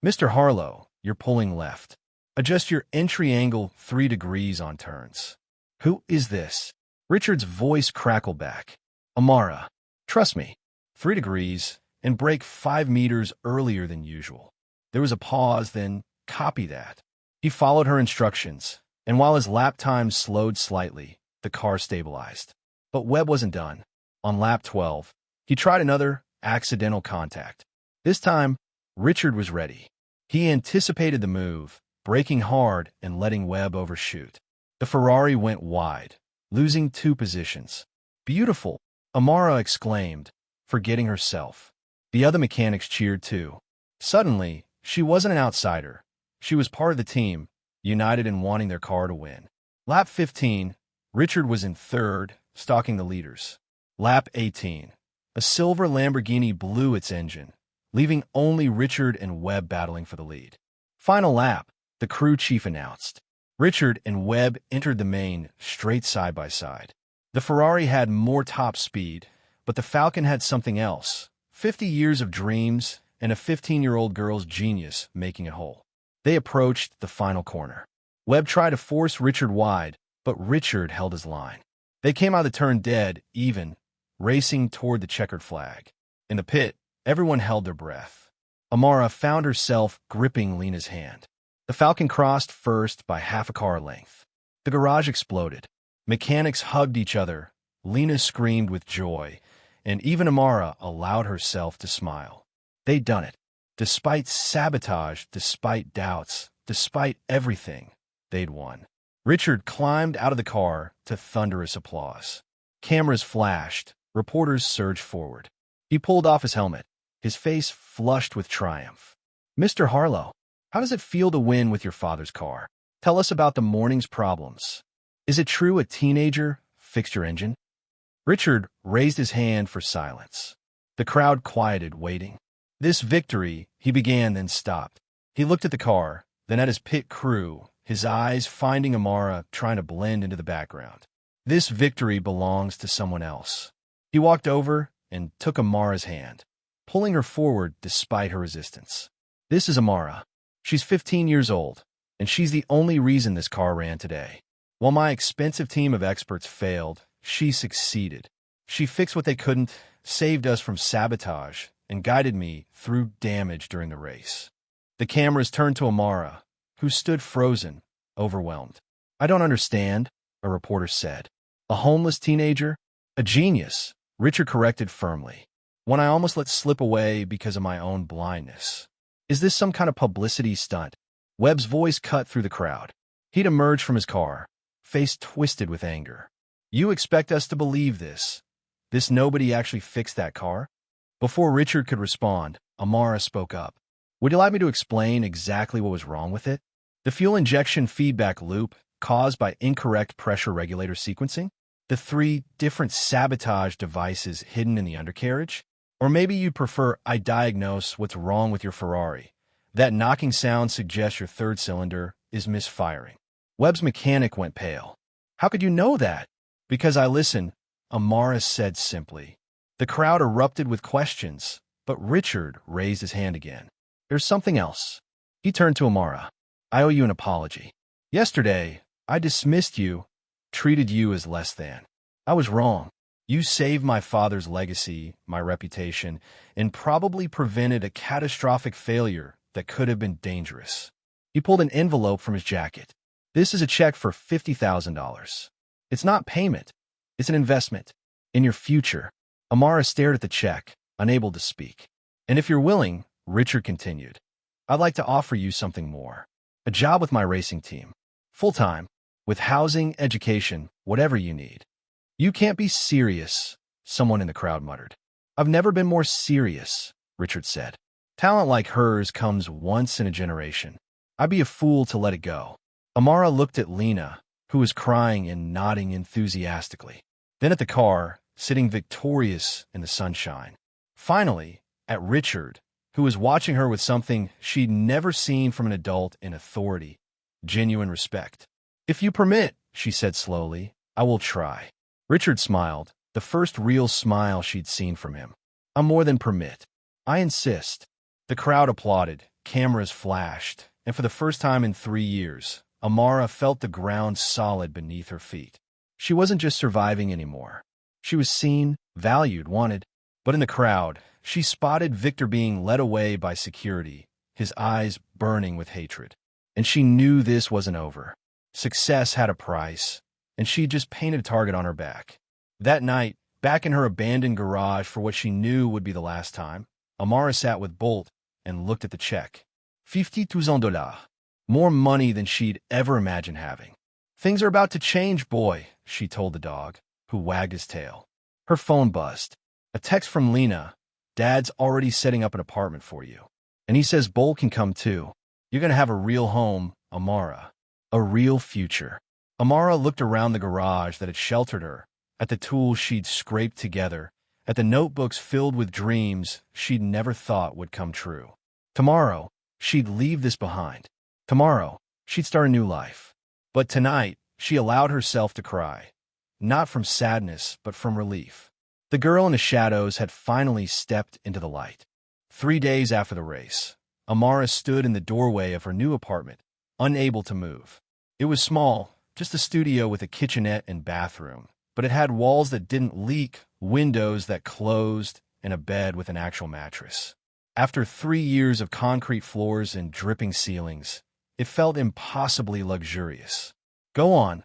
Mr. Harlow, you're pulling left. Adjust your entry angle 3 degrees on turns. Who is this? Richard's voice crackled back. Amara, trust me. 3 degrees, and brake 5 meters earlier than usual. There was a pause, then copy that. He followed her instructions, and while his lap time slowed slightly, the car stabilized. But Webb wasn't done. On lap 12, he tried another accidental contact. This time, Richard was ready. He anticipated the move, braking hard and letting Webb overshoot. The Ferrari went wide, losing 2 positions. Beautiful, Amara exclaimed, forgetting herself. The other mechanics cheered too. Suddenly, she wasn't an outsider. She was part of the team, united in wanting their car to win. Lap 15, Richard was in 3rd, stalking the leaders. Lap 18, a silver Lamborghini blew its engine, leaving only Richard and Webb battling for the lead. Final lap, the crew chief announced. Richard and Webb entered the main, straight side by side. The Ferrari had more top speed, but the Falcon had something else. 50 years of dreams and a 15-year-old girl's genius making it whole. They approached the final corner. Webb tried to force Richard wide, but Richard held his line. They came out of the turn dead, even, racing toward the checkered flag. In the pit, everyone held their breath. Amara found herself gripping Lena's hand. The Falcon crossed first by half a car length. The garage exploded. Mechanics hugged each other. Lena screamed with joy, and even Amara allowed herself to smile. They'd done it. Despite sabotage, despite doubts, despite everything, they'd won. Richard climbed out of the car to thunderous applause. Cameras flashed. Reporters surged forward. He pulled off his helmet, his face flushed with triumph. Mr. Harlow, how does it feel to win with your father's car? Tell us about the morning's problems. Is it true a teenager fixed your engine? Richard raised his hand for silence. The crowd quieted, waiting. This victory, he began, then stopped. He looked at the car, then at his pit crew, his eyes finding Amara trying to blend into the background. This victory belongs to someone else. He walked over and took Amara's hand, pulling her forward despite her resistance. This is Amara. She's 15 years old, and she's the only reason this car ran today. While my expensive team of experts failed, she succeeded. She fixed what they couldn't, saved us from sabotage, and guided me through damage during the race. The cameras turned to Amara, who stood frozen, overwhelmed. I don't understand, a reporter said. A homeless teenager? A genius, Richard corrected firmly. one I almost let slip away because of my own blindness. Is this some kind of publicity stunt? Webb's voice cut through the crowd. He'd emerged from his car, face twisted with anger. You expect us to believe this? This nobody actually fixed that car? Before Richard could respond, Amara spoke up. Would you like me to explain exactly what was wrong with it? The fuel injection feedback loop caused by incorrect pressure regulator sequencing? The 3 different sabotage devices hidden in the undercarriage? Or maybe you'd prefer I diagnose what's wrong with your Ferrari. That knocking sound suggests your 3rd cylinder is misfiring. Webb's mechanic went pale. How could you know that? Because I listen, Amara said simply. The crowd erupted with questions, but Richard raised his hand again. There's something else. He turned to Amara. I owe you an apology. Yesterday, I dismissed you, treated you as less than. I was wrong. You saved my father's legacy, my reputation, and probably prevented a catastrophic failure that could have been dangerous. He pulled an envelope from his jacket. This is a check for $50,000. It's not payment. It's an investment. In your future. Amara stared at the check, unable to speak. And if you're willing, Richard continued, I'd like to offer you something more. A job with my racing team. Full-time. With housing, education, whatever you need. You can't be serious, someone in the crowd muttered. I've never been more serious, Richard said. Talent like hers comes once in a generation. I'd be a fool to let it go. Amara looked at Lena, who was crying and nodding enthusiastically. Then at the car, sitting victorious in the sunshine. Finally, at Richard, who was watching her with something she'd never seen from an adult in authority, genuine respect. If you permit, she said slowly, I will try. Richard smiled, the first real smile she'd seen from him. I'm more than permit. I insist. The crowd applauded, cameras flashed, and for the first time in 3 years, Amara felt the ground solid beneath her feet. She wasn't just surviving anymore. She was seen, valued, wanted. But in the crowd, she spotted Victor being led away by security, his eyes burning with hatred. And she knew this wasn't over. Success had a price, and she'd just painted a target on her back. That night, back in her abandoned garage for what she knew would be the last time, Amara sat with Bolt and looked at the check. $50,000. More money than she'd ever imagined having. Things are about to change, boy, she told the dog, who wagged his tail. Her phone buzzed. A text from Lena. Dad's already setting up an apartment for you. And he says Bolt can come too. You're going to have a real home, Amara. A real future. Amara looked around the garage that had sheltered her, at the tools she'd scraped together, at the notebooks filled with dreams she'd never thought would come true. Tomorrow, she'd leave this behind. Tomorrow, she'd start a new life. But tonight, she allowed herself to cry. Not from sadness, but from relief. The girl in the shadows had finally stepped into the light. 3 days after the race, Amara stood in the doorway of her new apartment, unable to move. It was small, just a studio with a kitchenette and bathroom, but it had walls that didn't leak, windows that closed, and a bed with an actual mattress. After 3 years of concrete floors and dripping ceilings, it felt impossibly luxurious. Go on,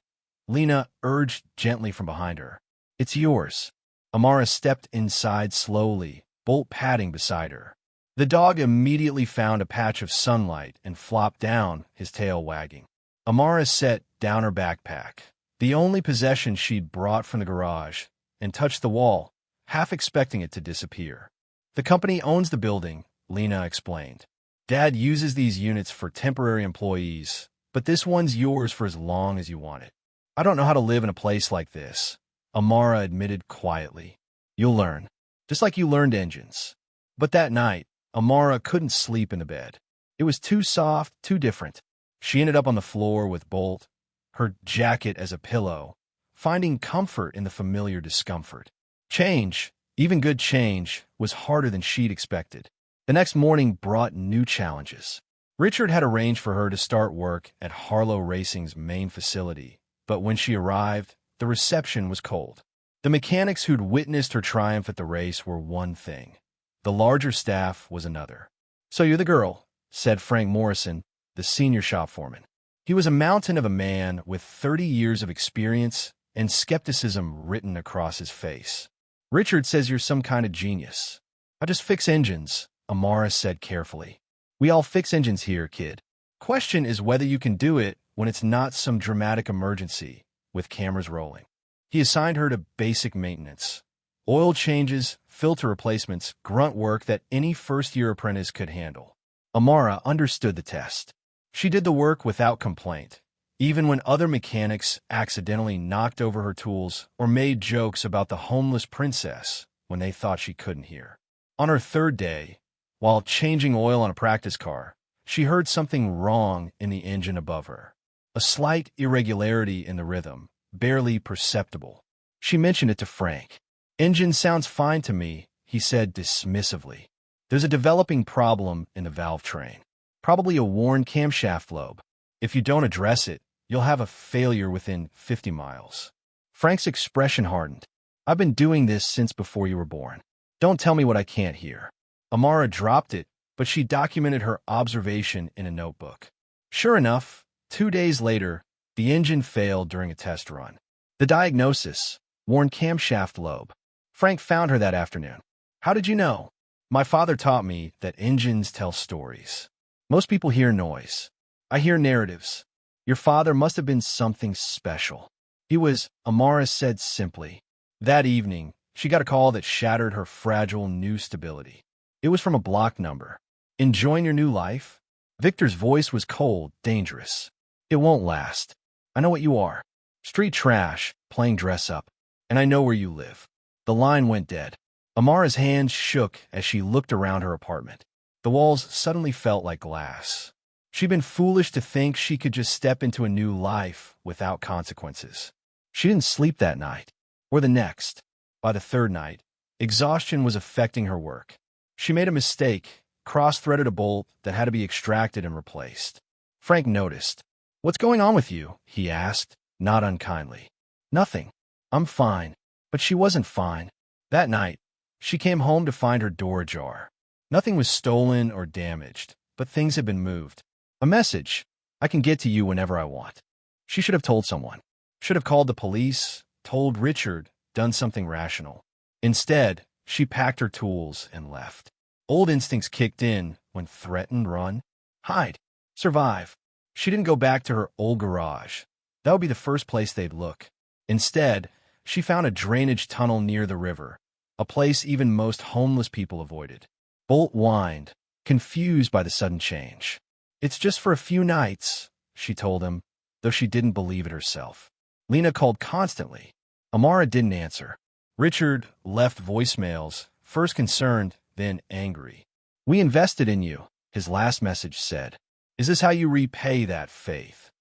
Lena urged gently from behind her. It's yours. Amara stepped inside slowly, Bolt padding beside her. The dog immediately found a patch of sunlight and flopped down, his tail wagging. Amara set down her backpack, the only possession she'd brought from the garage, and touched the wall, half expecting it to disappear. The company owns the building, Lena explained. Dad uses these units for temporary employees, but this one's yours for as long as you want it. I don't know how to live in a place like this, Amara admitted quietly. You'll learn, just like you learned engines. But that night, Amara couldn't sleep in the bed. It was too soft, too different. She ended up on the floor with Bolt, her jacket as a pillow, finding comfort in the familiar discomfort. Change, even good change, was harder than she'd expected. The next morning brought new challenges. Richard had arranged for her to start work at Harlow Racing's main facility, but when she arrived, the reception was cold. The mechanics who'd witnessed her triumph at the race were one thing. The larger staff was another. So you're the girl, said Frank Morrison, the senior shop foreman. He was a mountain of a man with 30 years of experience and skepticism written across his face. Richard says you're some kind of genius. "I just fix engines," Amara said carefully. "We all fix engines here, kid. Question is whether you can do it when it's not some dramatic emergency with cameras rolling." He assigned her to basic maintenance. Oil changes, filter replacements, grunt work that any first-year apprentice could handle. Amara understood the test. She did the work without complaint, even when other mechanics accidentally knocked over her tools or made jokes about the homeless princess when they thought she couldn't hear. On her third day, while changing oil on a practice car, she heard something wrong in the engine above her. A slight irregularity in the rhythm, barely perceptible. She mentioned it to Frank. "Engine sounds fine to me," he said dismissively. "There's a developing problem in the valve train. Probably a worn camshaft lobe. If you don't address it, you'll have a failure within 50 miles. Frank's expression hardened. "I've been doing this since before you were born. Don't tell me what I can't hear." Amara dropped it, but she documented her observation in a notebook. Sure enough, 2 days later, the engine failed during a test run. The diagnosis: worn camshaft lobe. Frank found her that afternoon. "How did you know?" "My father taught me that engines tell stories. Most people hear noise. I hear narratives. Your father must have been something special." "He was," Amara said simply. That evening, she got a call that shattered her fragile new stability. It was from a blocked number. "Enjoying your new life?" Victor's voice was cold, dangerous. "It won't last. I know what you are. Street trash, playing dress-up. And I know where you live." The line went dead. Amara's hands shook as she looked around her apartment. The walls suddenly felt like glass. She'd been foolish to think she could just step into a new life without consequences. She didn't sleep that night, or the next. By the third night, exhaustion was affecting her work. She made a mistake, cross-threaded a bolt that had to be extracted and replaced. Frank noticed. "What's going on with you?" he asked, not unkindly. "Nothing. I'm fine." But she wasn't fine. That night, she came home to find her door ajar. Nothing was stolen or damaged, but things had been moved. A message: "I can get to you whenever I want." She should have told someone. Should have called the police, told Richard, done something rational. Instead, she packed her tools and left. Old instincts kicked in when threatened: run, hide, survive. She didn't go back to her old garage. That would be the first place they'd look. Instead, she found a drainage tunnel near the river, a place even most homeless people avoided. Bolt whined, confused by the sudden change. "It's just for a few nights," she told him, though she didn't believe it herself. Lena called constantly. Amara didn't answer. Richard left voicemails, first concerned, then angry. "We invested in you," his last message said. "Is this how you repay that faith?"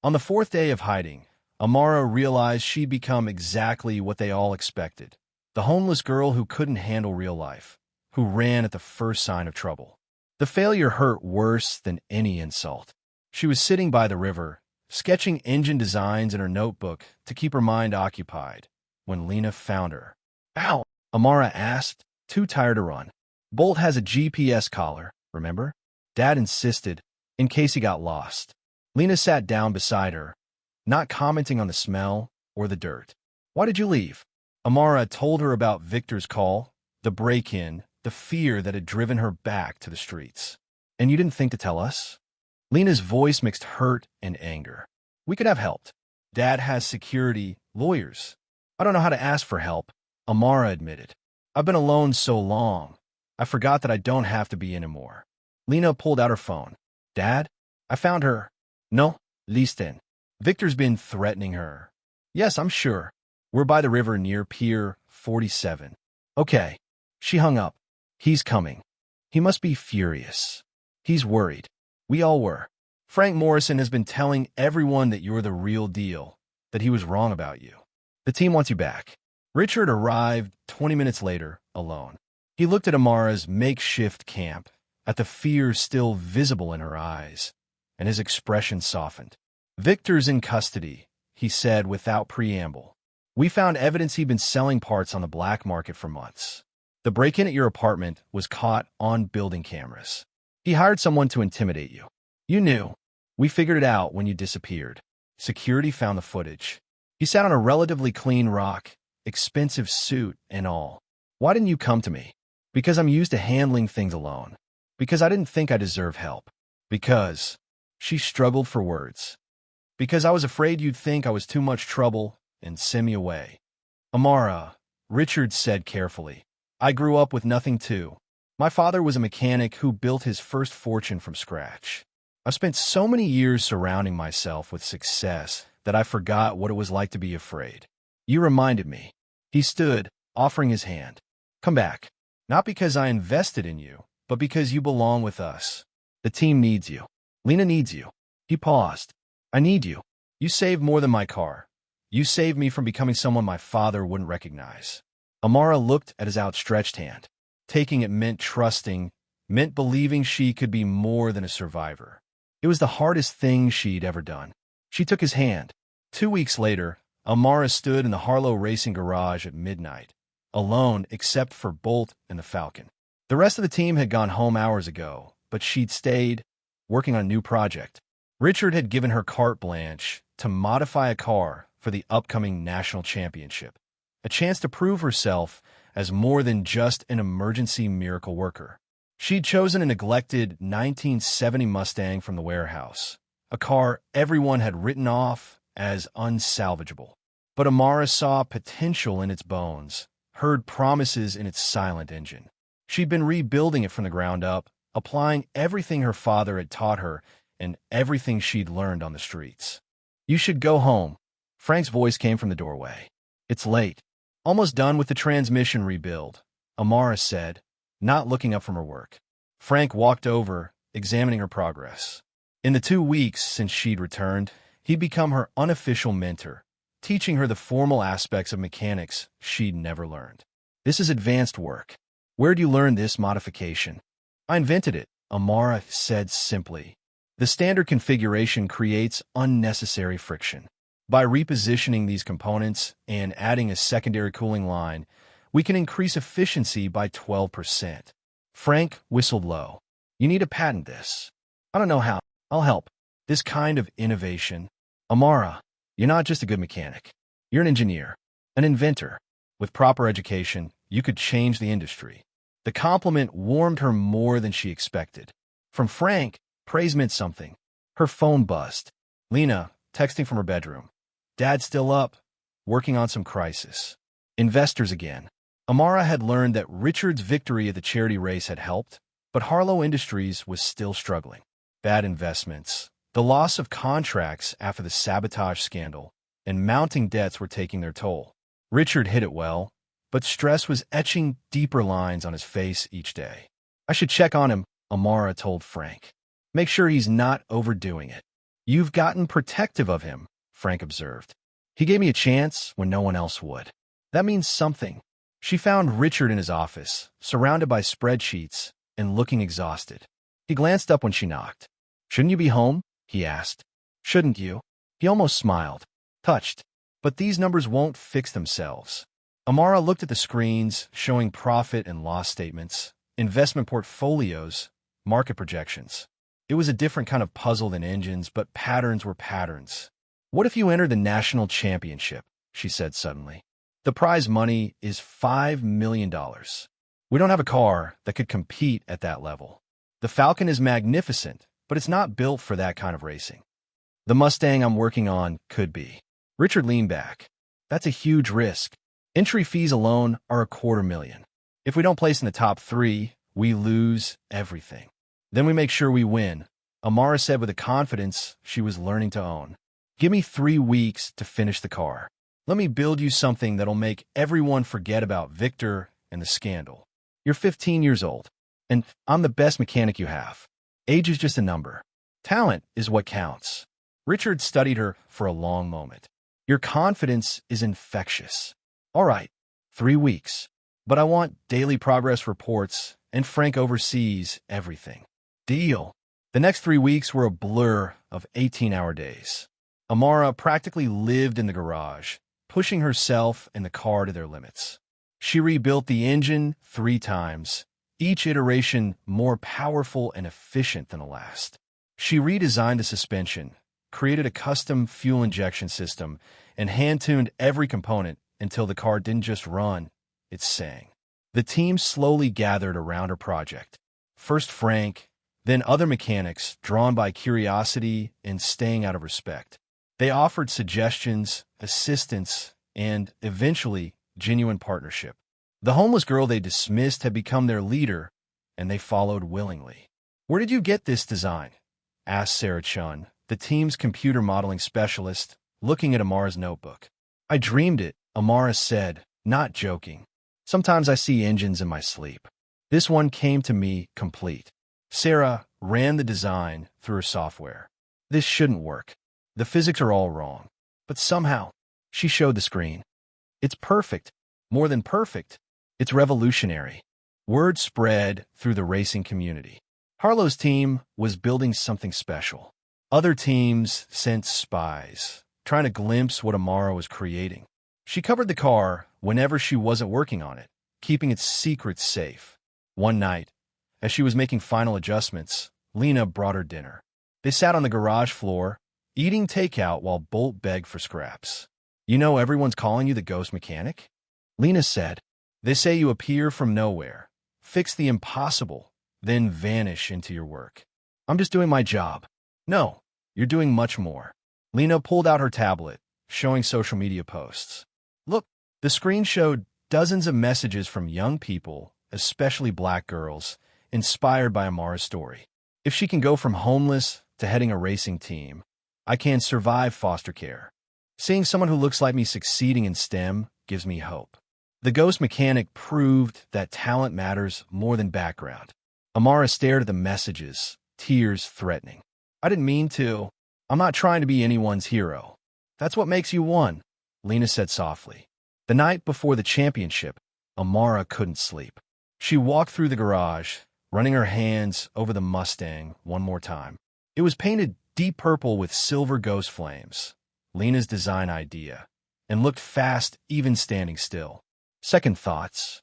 On the fourth day of hiding, Amara realized she'd become exactly what they all expected: the homeless girl who couldn't handle real life, who ran at the first sign of trouble. The failure hurt worse than any insult. She was sitting by the river, sketching engine designs in her notebook to keep her mind occupied, when Lena found her. "Ow!" Amara asked, too tired to run. "Bolt has a GPS collar, remember?" Dad insisted, in case he got lost. Lena sat down beside her, not commenting on the smell or the dirt. "Why did you leave?" Amara told her about Victor's call, the break-in, the fear that had driven her back to the streets. "And you didn't think to tell us?" Lena's voice mixed hurt and anger. "We could have helped. Dad has security, lawyers." "I don't know how to ask for help," Amara admitted. "I've been alone so long. I forgot that I don't have to be anymore." Lena pulled out her phone. "Dad? I found her." "No, listen. Victor's been threatening her." "Yes, I'm sure. We're by the river near Pier 47. "Okay." She hung up. "He's coming. He must be furious. He's worried. We all were. Frank Morrison has been telling everyone that you're the real deal, that he was wrong about you. The team wants you back." Richard arrived 20 minutes later, alone. He looked at Amara's makeshift camp, at the fear still visible in her eyes, and his expression softened. "Victor's in custody," he said without preamble. "We found evidence he'd been selling parts on the black market for months. The break-in at your apartment was caught on building cameras. He hired someone to intimidate you. You knew. We figured it out when you disappeared. Security found the footage. He sat on a relatively clean rock, expensive suit and all. Why didn't you come to me?" Because I'm used to handling things alone. Because I didn't think I deserved help. Because she struggled for words. Because I was afraid you'd think I was too much trouble and send me away. Amara, Richard said carefully, I grew up with nothing too. My father was a mechanic who built his first fortune from scratch. I've spent so many years surrounding myself with success that I forgot what it was like to be afraid. You reminded me. He stood, offering his hand. Come back. Not because I invested in you, but because you belong with us. The team needs you. Lena needs you. He paused. I need you. You saved more than my car. You saved me from becoming someone my father wouldn't recognize. Amara looked at his outstretched hand. Taking it meant trusting, meant believing she could be more than a survivor. It was the hardest thing she'd ever done. She took his hand. 2 weeks later, Amara stood in the Harlow racing garage at midnight, alone except for Bolt and the Falcon. The rest of the team had gone home hours ago, but she'd stayed, working on a new project. Richard had given her carte blanche to modify a car for the upcoming national championship, a chance to prove herself as more than just an emergency miracle worker. She'd chosen a neglected 1970 Mustang from the warehouse, a car everyone had written off as unsalvageable. But Amara saw potential in its bones, heard promises in its silent engine. She'd been rebuilding it from the ground up, applying everything her father had taught her and everything she'd learned on the streets. You should go home. Frank's voice came from the doorway. It's late. Almost done with the transmission rebuild, Amara said, not looking up from her work. Frank walked over, examining her progress. In the 2 weeks since she'd returned, he'd become her unofficial mentor, teaching her the formal aspects of mechanics she'd never learned. This is advanced work. Where'd you learn this modification? I invented it, Amara said simply. The standard configuration creates unnecessary friction. By repositioning these components and adding a secondary cooling line, we can increase efficiency by 12%. Frank whistled low. You need to patent this. I don't know how. I'll help. This kind of innovation. Amara, you're not just a good mechanic. You're an engineer, an inventor. With proper education, you could change the industry. The compliment warmed her more than she expected. From Frank, praise meant something. Her phone buzzed. Lena, texting from her bedroom. Dad's still up, working on some crisis. Investors again. Amara had learned that Richard's victory at the charity race had helped, but Harlow Industries was still struggling. Bad investments, the loss of contracts after the Sabotage scandal, and mounting debts were taking their toll. Richard hid it well, but stress was etching deeper lines on his face each day. I should check on him, Amara told Frank. Make sure he's not overdoing it. You've gotten protective of him, Frank observed. He gave me a chance when no one else would. That means something. She found Richard in his office, surrounded by spreadsheets and looking exhausted. He glanced up when she knocked. Shouldn't you be home? He asked. Shouldn't you? He almost smiled, touched. But these numbers won't fix themselves. Amara looked at the screens, showing profit and loss statements, investment portfolios, market projections. It was a different kind of puzzle than engines, but patterns were patterns. What if you enter the national championship? She said suddenly. The prize money is $5 million. We don't have a car that could compete at that level. The Falcon is magnificent, but it's not built for that kind of racing. The Mustang I'm working on could be. Richard leaned back. That's a huge risk. Entry fees alone are $250,000. If we don't place in the top 3, we lose everything. Then we make sure we win, Amara said with a confidence she was learning to own. Give me 3 weeks to finish the car. Let me build you something that'll make everyone forget about Victor and the scandal. You're 15 years old, and I'm the best mechanic you have. Age is just a number. Talent is what counts. Richard studied her for a long moment. Your confidence is infectious. All right, 3 weeks. But I want daily progress reports, and Frank oversees everything. Deal. The next 3 weeks were a blur of 18-hour days. Amara practically lived in the garage, pushing herself and the car to their limits. She rebuilt the engine 3 times, each iteration more powerful and efficient than the last. She redesigned the suspension, created a custom fuel injection system, and hand-tuned every component until the car didn't just run, it sang. The team slowly gathered around her project. First Frank, then other mechanics drawn by curiosity and staying out of respect. They offered suggestions, assistance, and, eventually, genuine partnership. The homeless girl they dismissed had become their leader, and they followed willingly. "Where did you get this design?" asked Sarah Chun, the team's computer modeling specialist, looking at Amara's notebook. "I dreamed it," Amara said, not joking. "Sometimes I see engines in my sleep. This one came to me complete." Sarah ran the design through her software. "This shouldn't work. The physics are all wrong." But somehow, she showed the screen. "It's perfect. More than perfect. It's revolutionary." Word spread through the racing community. Harlow's team was building something special. Other teams sent spies, trying to glimpse what Amara was creating. She covered the car whenever she wasn't working on it, keeping its secrets safe. One night, as she was making final adjustments, Lena brought her dinner. They sat on the garage floor, eating takeout while Bolt begged for scraps. "You know everyone's calling you the ghost mechanic?" Lena said. "They say you appear from nowhere, fix the impossible, then vanish into your work." "I'm just doing my job." "No, you're doing much more." Lena pulled out her tablet, showing social media posts. "Look," the screen showed dozens of messages from young people, especially black girls, inspired by Amara's story. "If she can go from homeless to heading a racing team, I can survive foster care. Seeing someone who looks like me succeeding in STEM gives me hope." The ghost mechanic proved that talent matters more than background. Amara stared at the messages, tears threatening. "I didn't mean to. I'm not trying to be anyone's hero." "That's what makes you one," Lena said softly. The night before the championship, Amara couldn't sleep. She walked through the garage, running her hands over the Mustang one more time. It was painted deep purple with silver ghost flames, Lena's design idea, and looked fast even standing still. Second thoughts?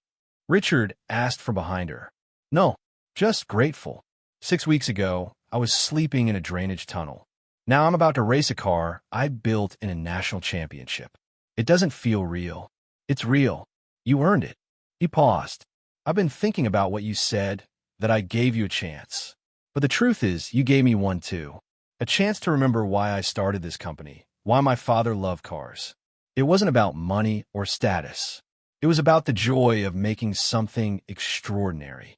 Richard asked from behind her. "No, just grateful. 6 weeks ago, I was sleeping in a drainage tunnel. Now I'm about to race a car I built in a national championship. It doesn't feel real." "It's real. You earned it." He paused. "I've been thinking about what you said, that I gave you a chance. But the truth is, you gave me one too. A chance to remember why I started this company, why my father loved cars. It wasn't about money or status. It was about the joy of making something extraordinary.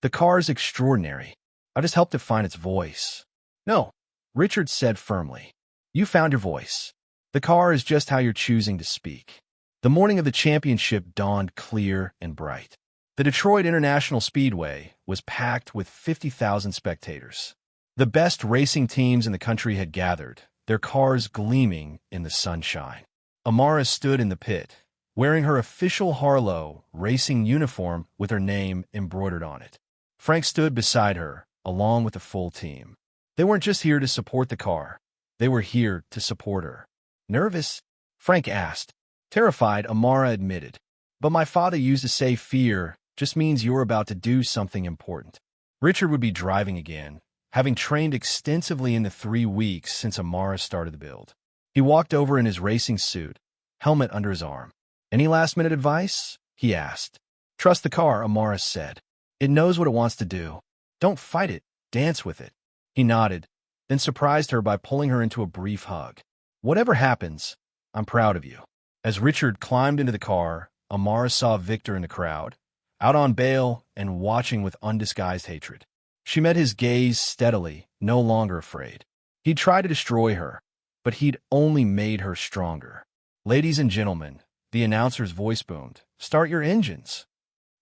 The car's extraordinary. I just helped it find its voice." "No," Richard said firmly. "You found your voice. The car is just how you're choosing to speak." The morning of the championship dawned clear and bright. The Detroit International Speedway was packed with 50,000 spectators. The best racing teams in the country had gathered, their cars gleaming in the sunshine. Amara stood in the pit, wearing her official Harlow racing uniform with her name embroidered on it. Frank stood beside her, along with the full team. They weren't just here to support the car. They were here to support her. "Nervous?" Frank asked. Terrified, Amara admitted. "But my father used to say fear just means you're about to do something important." Richard would be driving again, having trained extensively in the 3 weeks since Amara started the build. He walked over in his racing suit, helmet under his arm. "Any last-minute advice?" he asked. "Trust the car," Amara said. "It knows what it wants to do. Don't fight it, dance with it." He nodded, then surprised her by pulling her into a brief hug. "Whatever happens, I'm proud of you." As Richard climbed into the car, Amara saw Victor in the crowd, out on bail and watching with undisguised hatred. She met his gaze steadily, no longer afraid. He'd tried to destroy her, but he'd only made her stronger. "Ladies and gentlemen," the announcer's voice boomed, "start your engines."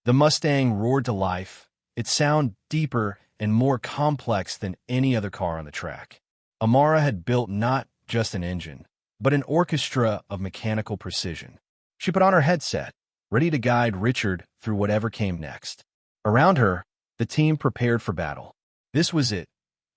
The Mustang roared to life, its sound deeper and more complex than any other car on the track. Amara had built not just an engine, but an orchestra of mechanical precision. She put on her headset, ready to guide Richard through whatever came next. Around her, the team prepared for battle. This was it,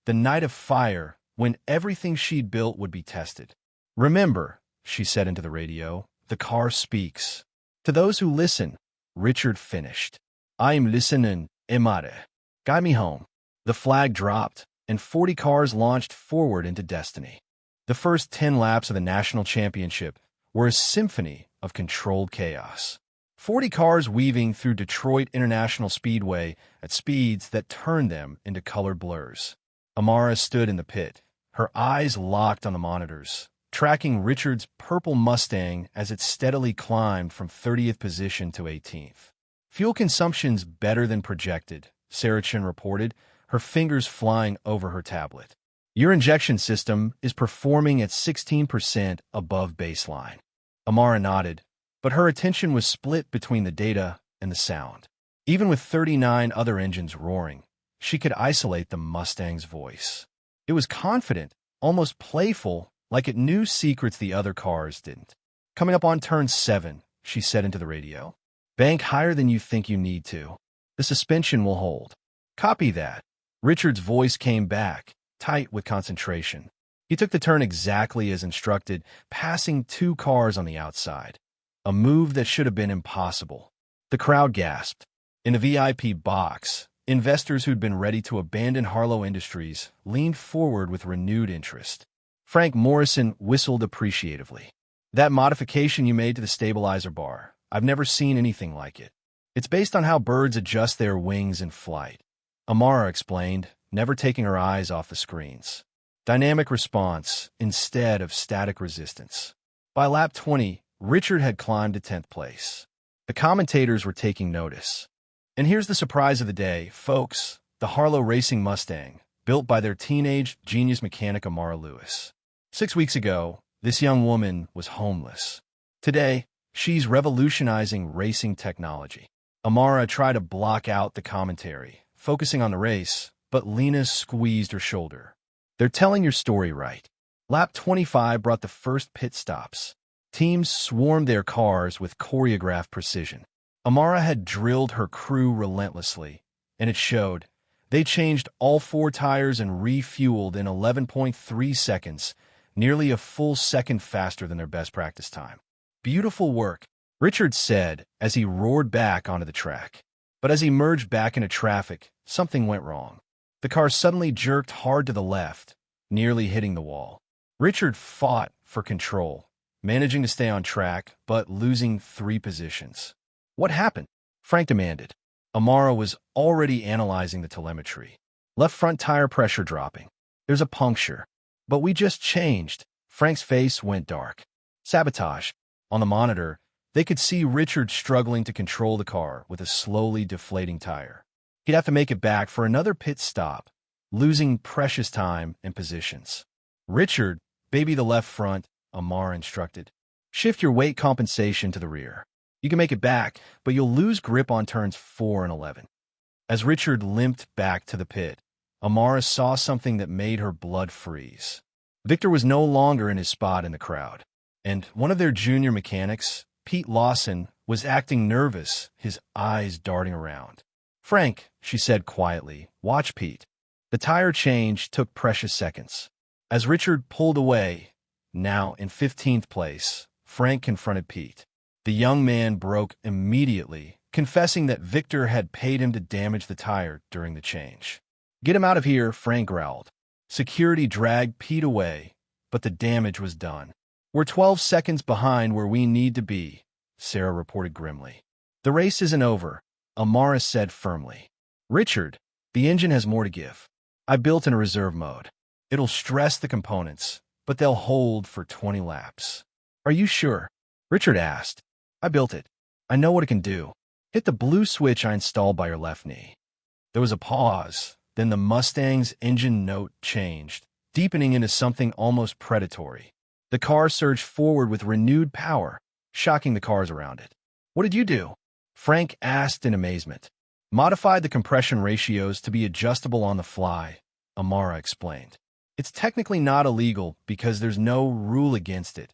the night of fire, when everything she'd built would be tested. "Remember," she said into the radio, "the car speaks. To those who listen," Richard finished. "I'm listening, Amara. Guide me home." The flag dropped, and 40 cars launched forward into destiny. The first 10 laps of the national championship were a symphony of controlled chaos. 40 cars weaving through Detroit International Speedway at speeds that turned them into colored blurs. Amara stood in the pit, her eyes locked on the monitors, tracking Richard's purple Mustang as it steadily climbed from 30th position to 18th. Fuel consumption's better than projected, Saracen reported, her fingers flying over her tablet. Your injection system is performing at 16% above baseline. Amara nodded, but her attention was split between the data and the sound. Even with 39 other engines roaring, she could isolate the Mustang's voice. It was confident, almost playful, like it knew secrets the other cars didn't. Coming up on turn 7, she said into the radio. Bank higher than you think you need to. The suspension will hold. Copy that. Richard's voice came back, tight with concentration. He took the turn exactly as instructed, passing 2 cars on the outside. A move that should have been impossible. The crowd gasped. In the VIP box, investors who'd been ready to abandon Harlow Industries leaned forward with renewed interest. Frank Morrison whistled appreciatively. That modification you made to the stabilizer bar, I've never seen anything like it. It's based on how birds adjust their wings in flight. Amara explained, never taking her eyes off the screens. Dynamic response instead of static resistance. By lap 20, Richard had climbed to 10th place. The commentators were taking notice. And here's the surprise of the day, folks, the Harlow Racing Mustang, built by their teenage genius mechanic Amara Lewis. 6 weeks ago, this young woman was homeless. Today, she's revolutionizing racing technology. Amara tried to block out the commentary, focusing on the race, but Lena squeezed her shoulder. They're telling your story right. Lap 25 brought the first pit stops. Teams swarmed their cars with choreographed precision. Amara had drilled her crew relentlessly, and it showed. They changed all 4 tires and refueled in 11.3 seconds, nearly a full second faster than their best practice time. Beautiful work, Richard said as he roared back onto the track. But as he merged back into traffic, something went wrong. The car suddenly jerked hard to the left, nearly hitting the wall. Richard fought for control, managing to stay on track, but losing 3 positions. What happened? Frank demanded. Amara was already analyzing the telemetry. Left front tire pressure dropping. There's a puncture. But we just changed. Frank's face went dark. Sabotage. On the monitor, they could see Richard struggling to control the car with a slowly deflating tire. He'd have to make it back for another pit stop, losing precious time and positions. Richard, baby the left front, Amara instructed. Shift your weight compensation to the rear. You can make it back, but you'll lose grip on turns 4 and 11. As Richard limped back to the pit, Amara saw something that made her blood freeze. Victor was no longer in his spot in the crowd, and one of their junior mechanics, Pete Lawson, was acting nervous, his eyes darting around. Frank, she said quietly, watch Pete. The tire change took precious seconds. As Richard pulled away, now in 15th place, Frank confronted Pete. The young man broke immediately, confessing that Victor had paid him to damage the tire during the change. Get him out of here, Frank growled. Security dragged Pete away, but the damage was done. We're 12 seconds behind where we need to be, Sarah reported grimly. The race isn't over, Amara said firmly. Richard, the engine has more to give. I built in a reserve mode. It'll stress the components, but they'll hold for 20 laps. Are you sure? Richard asked. I built it. I know what it can do. Hit the blue switch I installed by your left knee. There was a pause. Then the Mustang's engine note changed, deepening into something almost predatory. The car surged forward with renewed power, shocking the cars around it. What did you do? Frank asked in amazement. Modified the compression ratios to be adjustable on the fly, Amara explained. It's technically not illegal because there's no rule against it.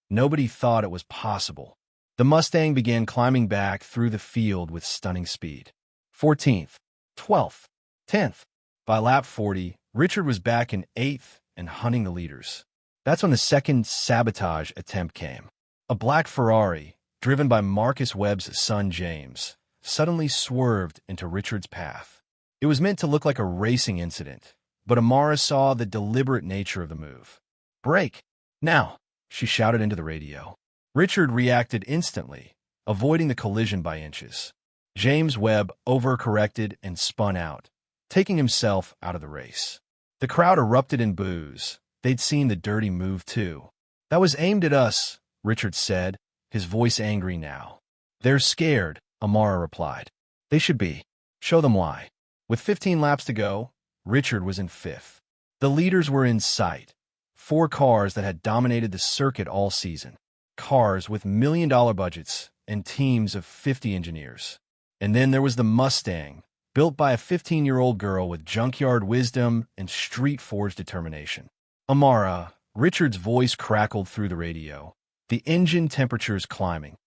Nobody thought it was possible. The Mustang began climbing back through the field with stunning speed. 14th, 12th, 10th. By lap 40, Richard was back in 8th and hunting the leaders. That's when the second sabotage attempt came. A black Ferrari, driven by Marcus Webb's son James, suddenly swerved into Richard's path. It was meant to look like a racing incident, but Amara saw the deliberate nature of the move. Brake! Now! She shouted into the radio. Richard reacted instantly, avoiding the collision by inches. James Webb overcorrected and spun out, taking himself out of the race. The crowd erupted in boos. They'd seen the dirty move too. "That was aimed at us," Richard said, his voice angry now. "They're scared," Amara replied. "They should be. Show them why." With 15 laps to go, Richard was in fifth. The leaders were in sight. 4 cars that had dominated the circuit all season. Cars with million-dollar budgets and teams of 50 engineers. And then there was the Mustang, built by a 15-year-old girl with junkyard wisdom and street-forged determination. "Amara," Richard's voice crackled through the radio. The engine temperature's climbing.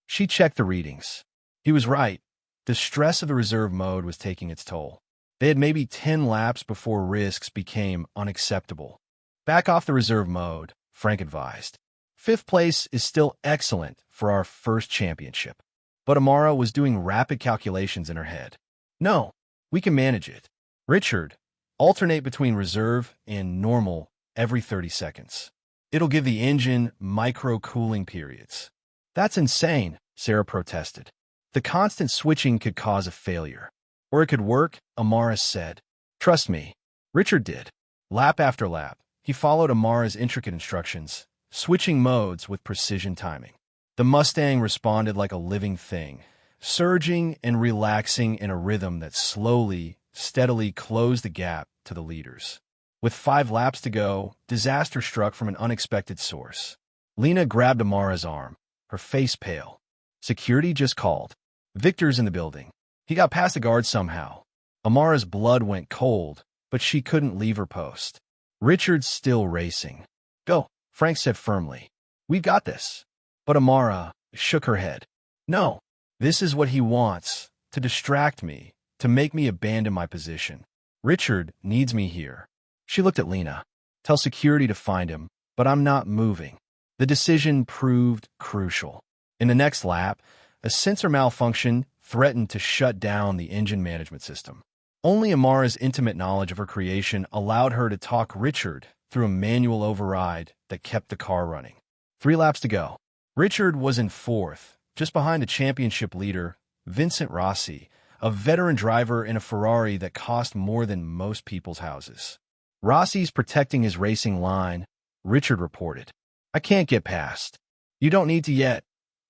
She checked the readings. He was right. The stress of the reserve mode was taking its toll. They had maybe 10 laps before risks became unacceptable. "Back off the reserve mode," Frank advised. "Fifth place is still excellent for our first championship." But Amara was doing rapid calculations in her head. "No, we can manage it." "Richard, alternate between reserve and normal every 30 seconds. It'll give the engine micro-cooling periods." "That's insane," Sarah protested. "The constant switching could cause a failure." "Or it could work," Amara said. "Trust me." Richard did. Lap after lap, he followed Amara's intricate instructions, switching modes with precision timing. The Mustang responded like a living thing, surging and relaxing in a rhythm that slowly, steadily closed the gap to the leaders. With 5 laps to go, disaster struck from an unexpected source. Lena grabbed Amara's arm, her face pale. Security just called. "Victor's in the building. He got past the guard somehow." Amara's blood went cold, but she couldn't leave her post. Richard's still racing. "Go," Frank said firmly. "We've got this." But Amara shook her head. "No, this is what he wants, to distract me, to make me abandon my position. Richard needs me here." She looked at Lena. "Tell security to find him, but I'm not moving." The decision proved crucial. In the next lap, a sensor malfunction threatened to shut down the engine management system. Only Amara's intimate knowledge of her creation allowed her to talk Richard through a manual override that kept the car running. 3 laps to go. Richard was in fourth, just behind the championship leader, Vincent Rossi, a veteran driver in a Ferrari that cost more than most people's houses. "Rossi's protecting his racing line," Richard reported. "I can't get past." "You don't need to yet,"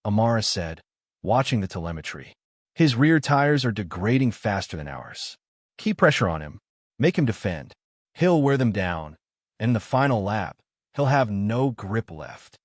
Amara said, watching the telemetry. "His rear tires are degrading faster than ours. Keep pressure on him. Make him defend. He'll wear them down, and in the final lap, he'll have no grip left."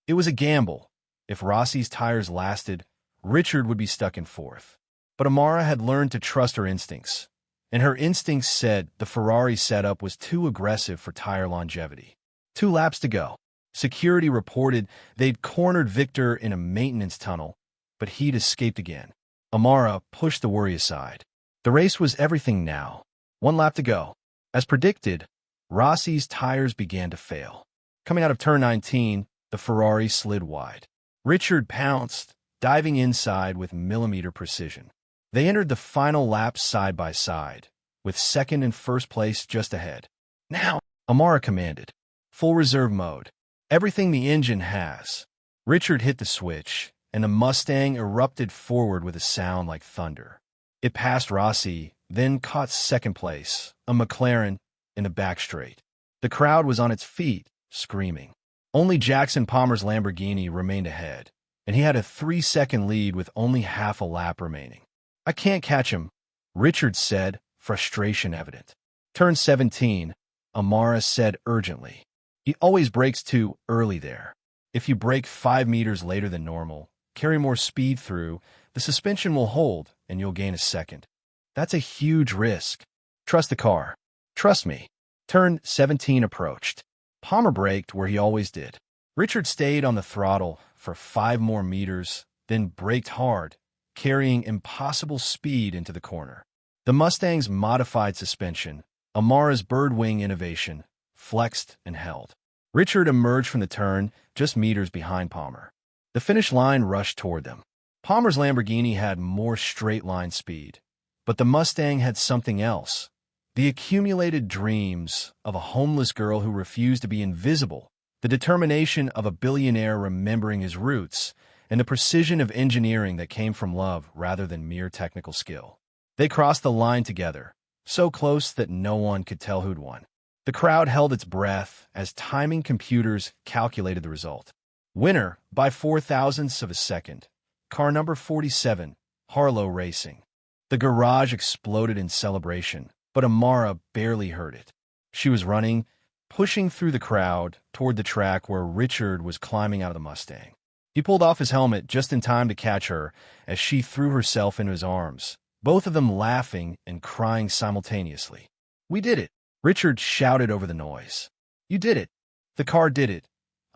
It was a gamble. If Rossi's tires lasted, Richard would be stuck in fourth. But Amara had learned to trust her instincts, and her instincts said the Ferrari setup was too aggressive for tire longevity. 2 laps to go. Security reported they'd cornered Victor in a maintenance tunnel, but he'd escaped again. Amara pushed the worry aside. The race was everything now. 1 lap to go. As predicted, Rossi's tires began to fail. Coming out of turn 19, the Ferrari slid wide. Richard pounced, diving inside with millimeter precision. They entered the final lap side by side, with second and first place just ahead. "Now," Amara commanded. "Full reserve mode. Everything the engine has." Richard hit the switch, and the Mustang erupted forward with a sound like thunder. It passed Rossi, then caught second place, a McLaren, in the back straight. The crowd was on its feet, screaming. Only Jackson Palmer's Lamborghini remained ahead, and he had a 3-second lead with only half a lap remaining. "I can't catch him," Richard said, frustration evident. "Turn 17, Amara said urgently. "He always brakes too early there. If you brake 5 meters later than normal, carry more speed through, the suspension will hold and you'll gain a second. That's a huge risk. Trust the car. Trust me." Turn 17 approached. Palmer braked where he always did. Richard stayed on the throttle for 5 more meters, then braked hard, carrying impossible speed into the corner. The Mustang's modified suspension, Amara's birdwing innovation, flexed and held. Richard emerged from the turn just meters behind Palmer. The finish line rushed toward them. Palmer's Lamborghini had more straight-line speed, but the Mustang had something else. The accumulated dreams of a homeless girl who refused to be invisible, the determination of a billionaire remembering his roots, and the precision of engineering that came from love rather than mere technical skill. They crossed the line together, so close that no one could tell who'd won. The crowd held its breath as timing computers calculated the result. Winner by 4,000ths of a second. Car number 47, Harlow Racing. The garage exploded in celebration, but Amara barely heard it. She was running, pushing through the crowd toward the track where Richard was climbing out of the Mustang. He pulled off his helmet just in time to catch her as she threw herself into his arms, both of them laughing and crying simultaneously. "We did it!" Richard shouted over the noise. "You did it! The car did it!"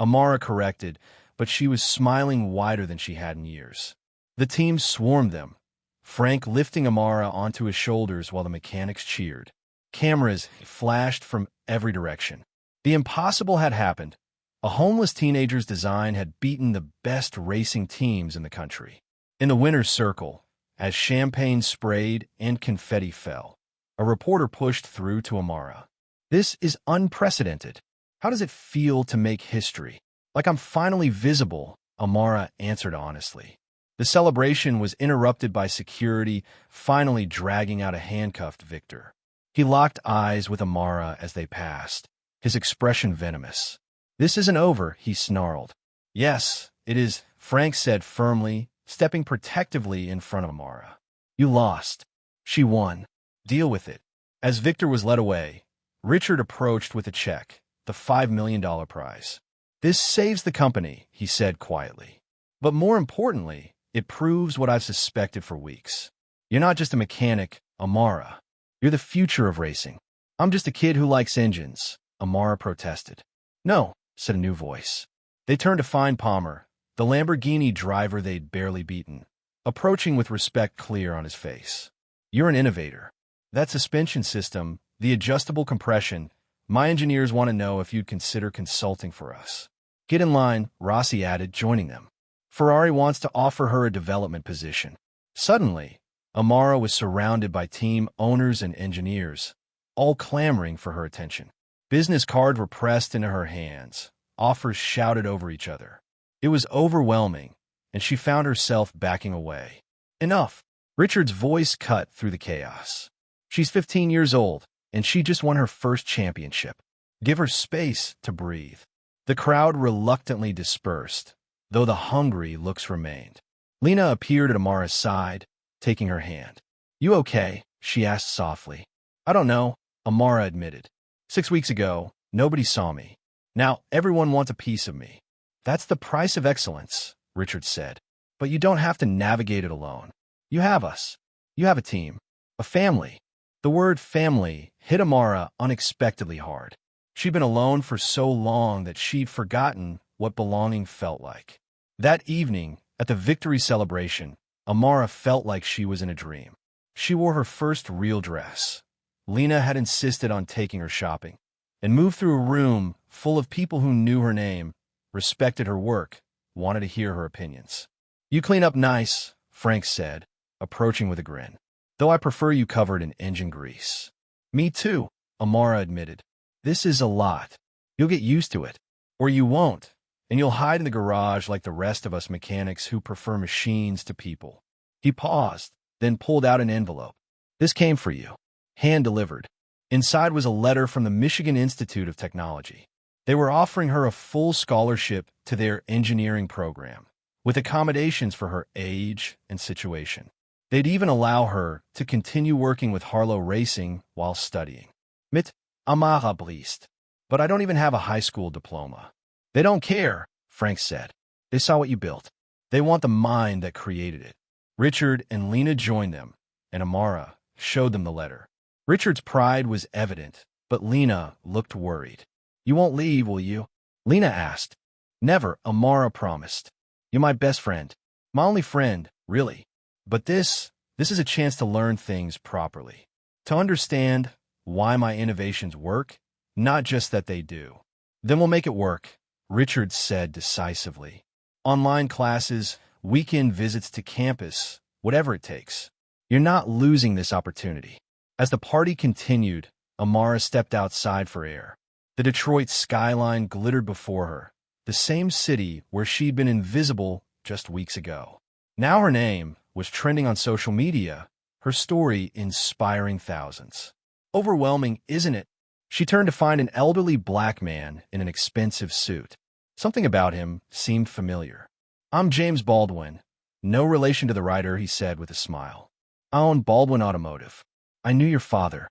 Amara corrected, but she was smiling wider than she had in years. The team swarmed them, Frank lifting Amara onto his shoulders while the mechanics cheered. Cameras flashed from every direction. The impossible had happened. A homeless teenager's design had beaten the best racing teams in the country. In the winner's circle, as champagne sprayed and confetti fell, a reporter pushed through to Amara. "This is unprecedented. How does it feel to make history?" "Like I'm finally visible," Amara answered honestly. The celebration was interrupted by security finally dragging out a handcuffed Victor. He locked eyes with Amara as they passed, his expression venomous. "This isn't over," he snarled. "Yes, it is," Frank said firmly, stepping protectively in front of Amara. "You lost. She won. Deal with it." As Victor was led away, Richard approached with a check, the $5 million prize. "This saves the company," he said quietly. "But more importantly, it proves what I've suspected for weeks. You're not just a mechanic, Amara. You're the future of racing." "I'm just a kid who likes engines," Amara protested. "No," said a new voice. They turned to find Palmer, the Lamborghini driver they'd barely beaten, approaching with respect clear on his face. "You're an innovator. That suspension system, the adjustable compression, my engineers want to know if you'd consider consulting for us." "Get in line," Rossi added, joining them. "Ferrari wants to offer her a development position." Suddenly, Amara was surrounded by team owners and engineers, all clamoring for her attention. Business cards were pressed into her hands, offers shouted over each other. It was overwhelming, and she found herself backing away. "Enough!" Richard's voice cut through the chaos. "She's 15 years old, and she just won her first championship. Give her space to breathe." The crowd reluctantly dispersed, though the hungry looks remained. Lena appeared at Amara's side, taking her hand. "You okay?" she asked softly. "I don't know," Amara admitted. 6 weeks ago, nobody saw me. Now everyone wants a piece of me." "That's the price of excellence," Richard said. "But you don't have to navigate it alone. You have us. You have a team. A family." The word family hit Amara unexpectedly hard. She'd been alone for so long that she'd forgotten what belonging felt like. That evening, at the victory celebration, Amara felt like she was in a dream. She wore her first real dress. Lena had insisted on taking her shopping, and moved through a room full of people who knew her name, respected her work, wanted to hear her opinions. "You clean up nice," Frank said, approaching with a grin. "Though I prefer you covered in engine grease." "Me too," Amara admitted. "This is a lot. You'll get used to it. Or you won't, and you'll hide in the garage like the rest of us mechanics who prefer machines to people." He paused, then pulled out an envelope. "This came for you. Hand-delivered." Inside was a letter from the Michigan Institute of Technology. They were offering her a full scholarship to their engineering program, with accommodations for her age and situation. They'd even allow her to continue working with Harlow Racing while studying. "Mit Amara Lewis. But I don't even have a high school diploma." "They don't care," Frank said. "They saw what you built. They want the mind that created it." Richard and Lena joined them, and Amara showed them the letter. Richard's pride was evident, but Lena looked worried. "You won't leave, will you?" Lena asked. "Never," Amara promised. "You're my best friend. My only friend, really. But this is a chance to learn things properly. To understand why my innovations work, not just that they do." "Then we'll make it work," Richard said decisively. "Online classes, weekend visits to campus, whatever it takes. You're not losing this opportunity." As the party continued, Amara stepped outside for air. The Detroit skyline glittered before her, the same city where she'd been invisible just weeks ago. Now her name was trending on social media, her story inspiring thousands. Overwhelming, isn't it? She turned to find an elderly black man in an expensive suit. Something about him seemed familiar. "I'm James Baldwin. No relation to the writer," he said with a smile. "I own Baldwin Automotive. I knew your father."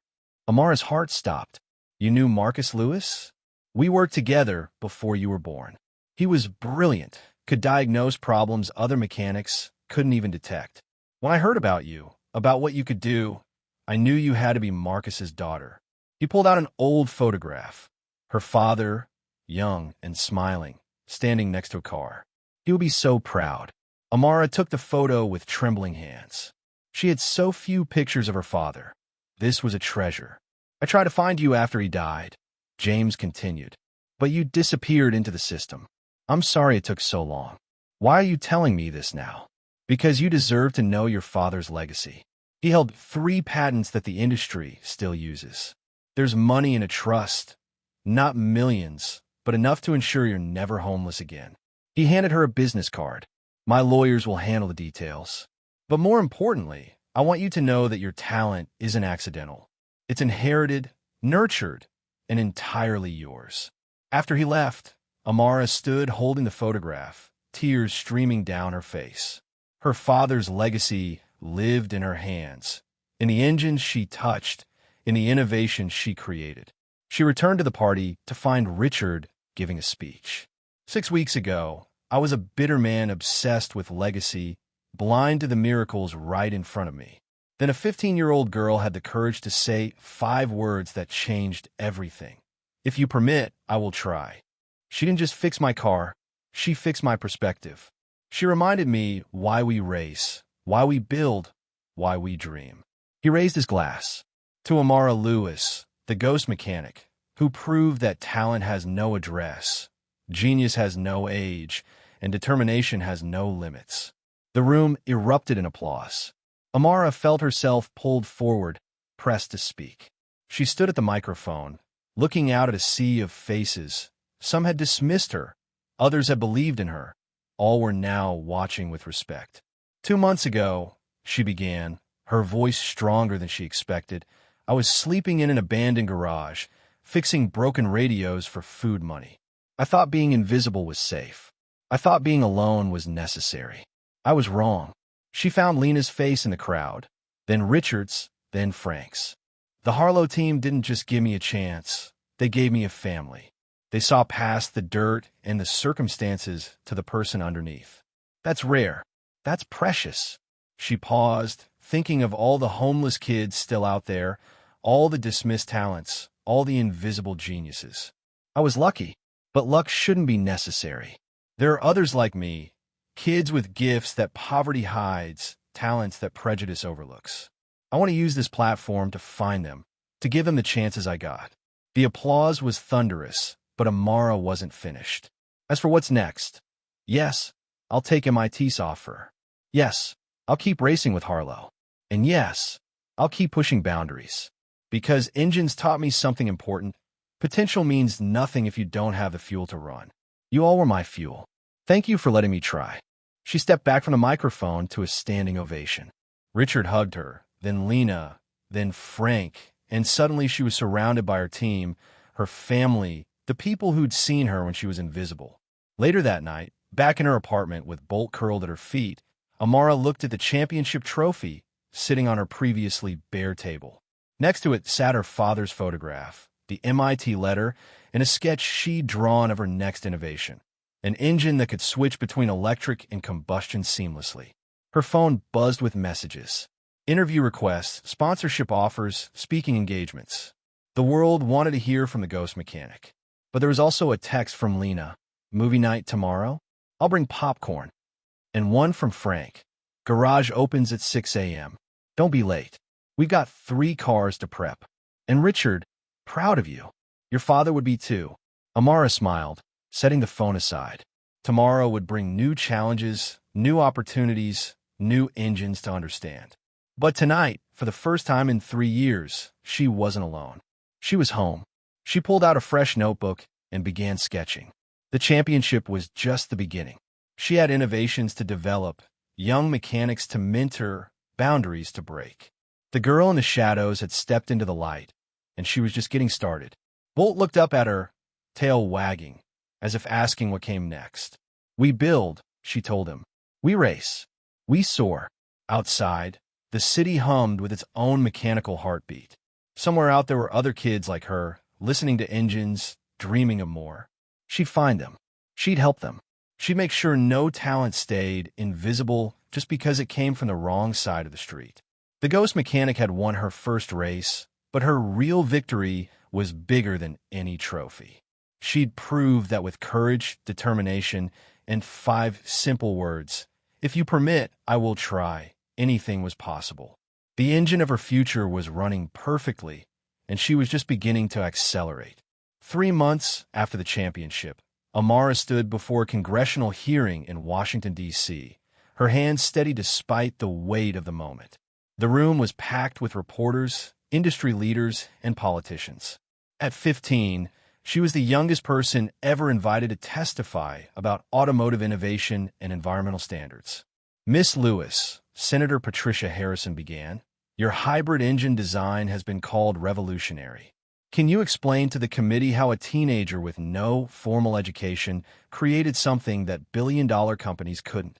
Amara's heart stopped. "You knew Marcus Lewis?" "We worked together before you were born. He was brilliant, could diagnose problems other mechanics couldn't even detect. When I heard about you, about what you could do, I knew you had to be Marcus's daughter." He pulled out an old photograph. Her father, young and smiling, standing next to a car. He would be so proud. Amara took the photo with trembling hands. She had so few pictures of her father. This was a treasure. "I tried to find you after he died," James continued. "But you disappeared into the system. I'm sorry it took so long. Why are you telling me this now?" "Because you deserve to know your father's legacy. He held 3 patents that the industry still uses. There's money in a trust, not millions, but enough to ensure you're never homeless again." He handed her a business card. "My lawyers will handle the details. But more importantly, I want you to know that your talent isn't accidental. It's inherited, nurtured, and entirely yours." After he left, Amara stood holding the photograph, tears streaming down her face. Her father's legacy lived in her hands, in the engines she touched, in the innovation she created. She returned to the party to find Richard giving a speech. 6 weeks ago, I was a bitter man obsessed with legacy, blind to the miracles right in front of me. Then a 15-year-old girl had the courage to say 5 words that changed everything. "If you permit, I will try." She didn't just fix my car, she fixed my perspective. She reminded me why we race, why we build, why we dream. He raised his glass. "To Amara Lewis, the ghost mechanic, who proved that talent has no address, genius has no age, and determination has no limits." The room erupted in applause. Amara felt herself pulled forward, pressed to speak. She stood at the microphone, looking out at a sea of faces. Some had dismissed her, others had believed in her. All were now watching with respect. 2 months ago, she began, her voice stronger than she expected, "I was sleeping in an abandoned garage, fixing broken radios for food money. I thought being invisible was safe. I thought being alone was necessary. I was wrong." She found Lena's face in the crowd, then Richard's, then Frank's. "The Harlow team didn't just give me a chance, they gave me a family. They saw past the dirt and the circumstances to the person underneath. That's rare. That's precious." She paused, thinking of all the homeless kids still out there, all the dismissed talents, all the invisible geniuses. "I was lucky, but luck shouldn't be necessary. There are others like me, kids with gifts that poverty hides, talents that prejudice overlooks. I want to use this platform to find them, to give them the chances I got." The applause was thunderous, but Amara wasn't finished. "As for what's next, yes, I'll take MIT's offer. Yes, I'll keep racing with Harlow. And yes, I'll keep pushing boundaries. Because engines taught me something important. Potential means nothing if you don't have the fuel to run. You all were my fuel. Thank you for letting me try." She stepped back from the microphone to a standing ovation. Richard hugged her, then Lena, then Frank, and suddenly she was surrounded by her team, her family, the people who'd seen her when she was invisible. Later that night, back in her apartment with Bolt curled at her feet, Amara looked at the championship trophy sitting on her previously bare table. Next to it sat her father's photograph, the MIT letter, and a sketch she'd drawn of her next innovation, an engine that could switch between electric and combustion seamlessly. Her phone buzzed with messages. Interview requests, sponsorship offers, speaking engagements. The world wanted to hear from the ghost mechanic. But there was also a text from Lena. "Movie night tomorrow? I'll bring popcorn." And one from Frank. "Garage opens at 6 a.m. Don't be late. We've got 3 cars to prep." And Richard, "Proud of you. Your father would be too." Amara smiled, setting the phone aside. Tomorrow would bring new challenges, new opportunities, new engines to understand. But tonight, for the first time in 3 years, she wasn't alone. She was home. She pulled out a fresh notebook and began sketching. The championship was just the beginning. She had innovations to develop, young mechanics to mentor, boundaries to break. The girl in the shadows had stepped into the light, and she was just getting started. Bolt looked up at her, tail wagging, as if asking what came next. "We build," she told him. "We race. We soar." Outside, the city hummed with its own mechanical heartbeat. Somewhere out there were other kids like her, listening to engines, dreaming of more. She'd find them. She'd help them. She'd make sure no talent stayed invisible just because it came from the wrong side of the street. The ghost mechanic had won her first race, but her real victory was bigger than any trophy. She'd proved that with courage, determination, and 5 simple words, "If you permit, I will try," anything was possible. The engine of her future was running perfectly, and she was just beginning to accelerate. 3 months after the championship, Amara stood before a congressional hearing in Washington, D.C., her hands steady despite the weight of the moment. The room was packed with reporters, industry leaders, and politicians. At 15, she was the youngest person ever invited to testify about automotive innovation and environmental standards. "Miss Lewis," Senator Patricia Harrison began, "your hybrid engine design has been called revolutionary. Can you explain to the committee how a teenager with no formal education created something that billion-dollar companies couldn't?"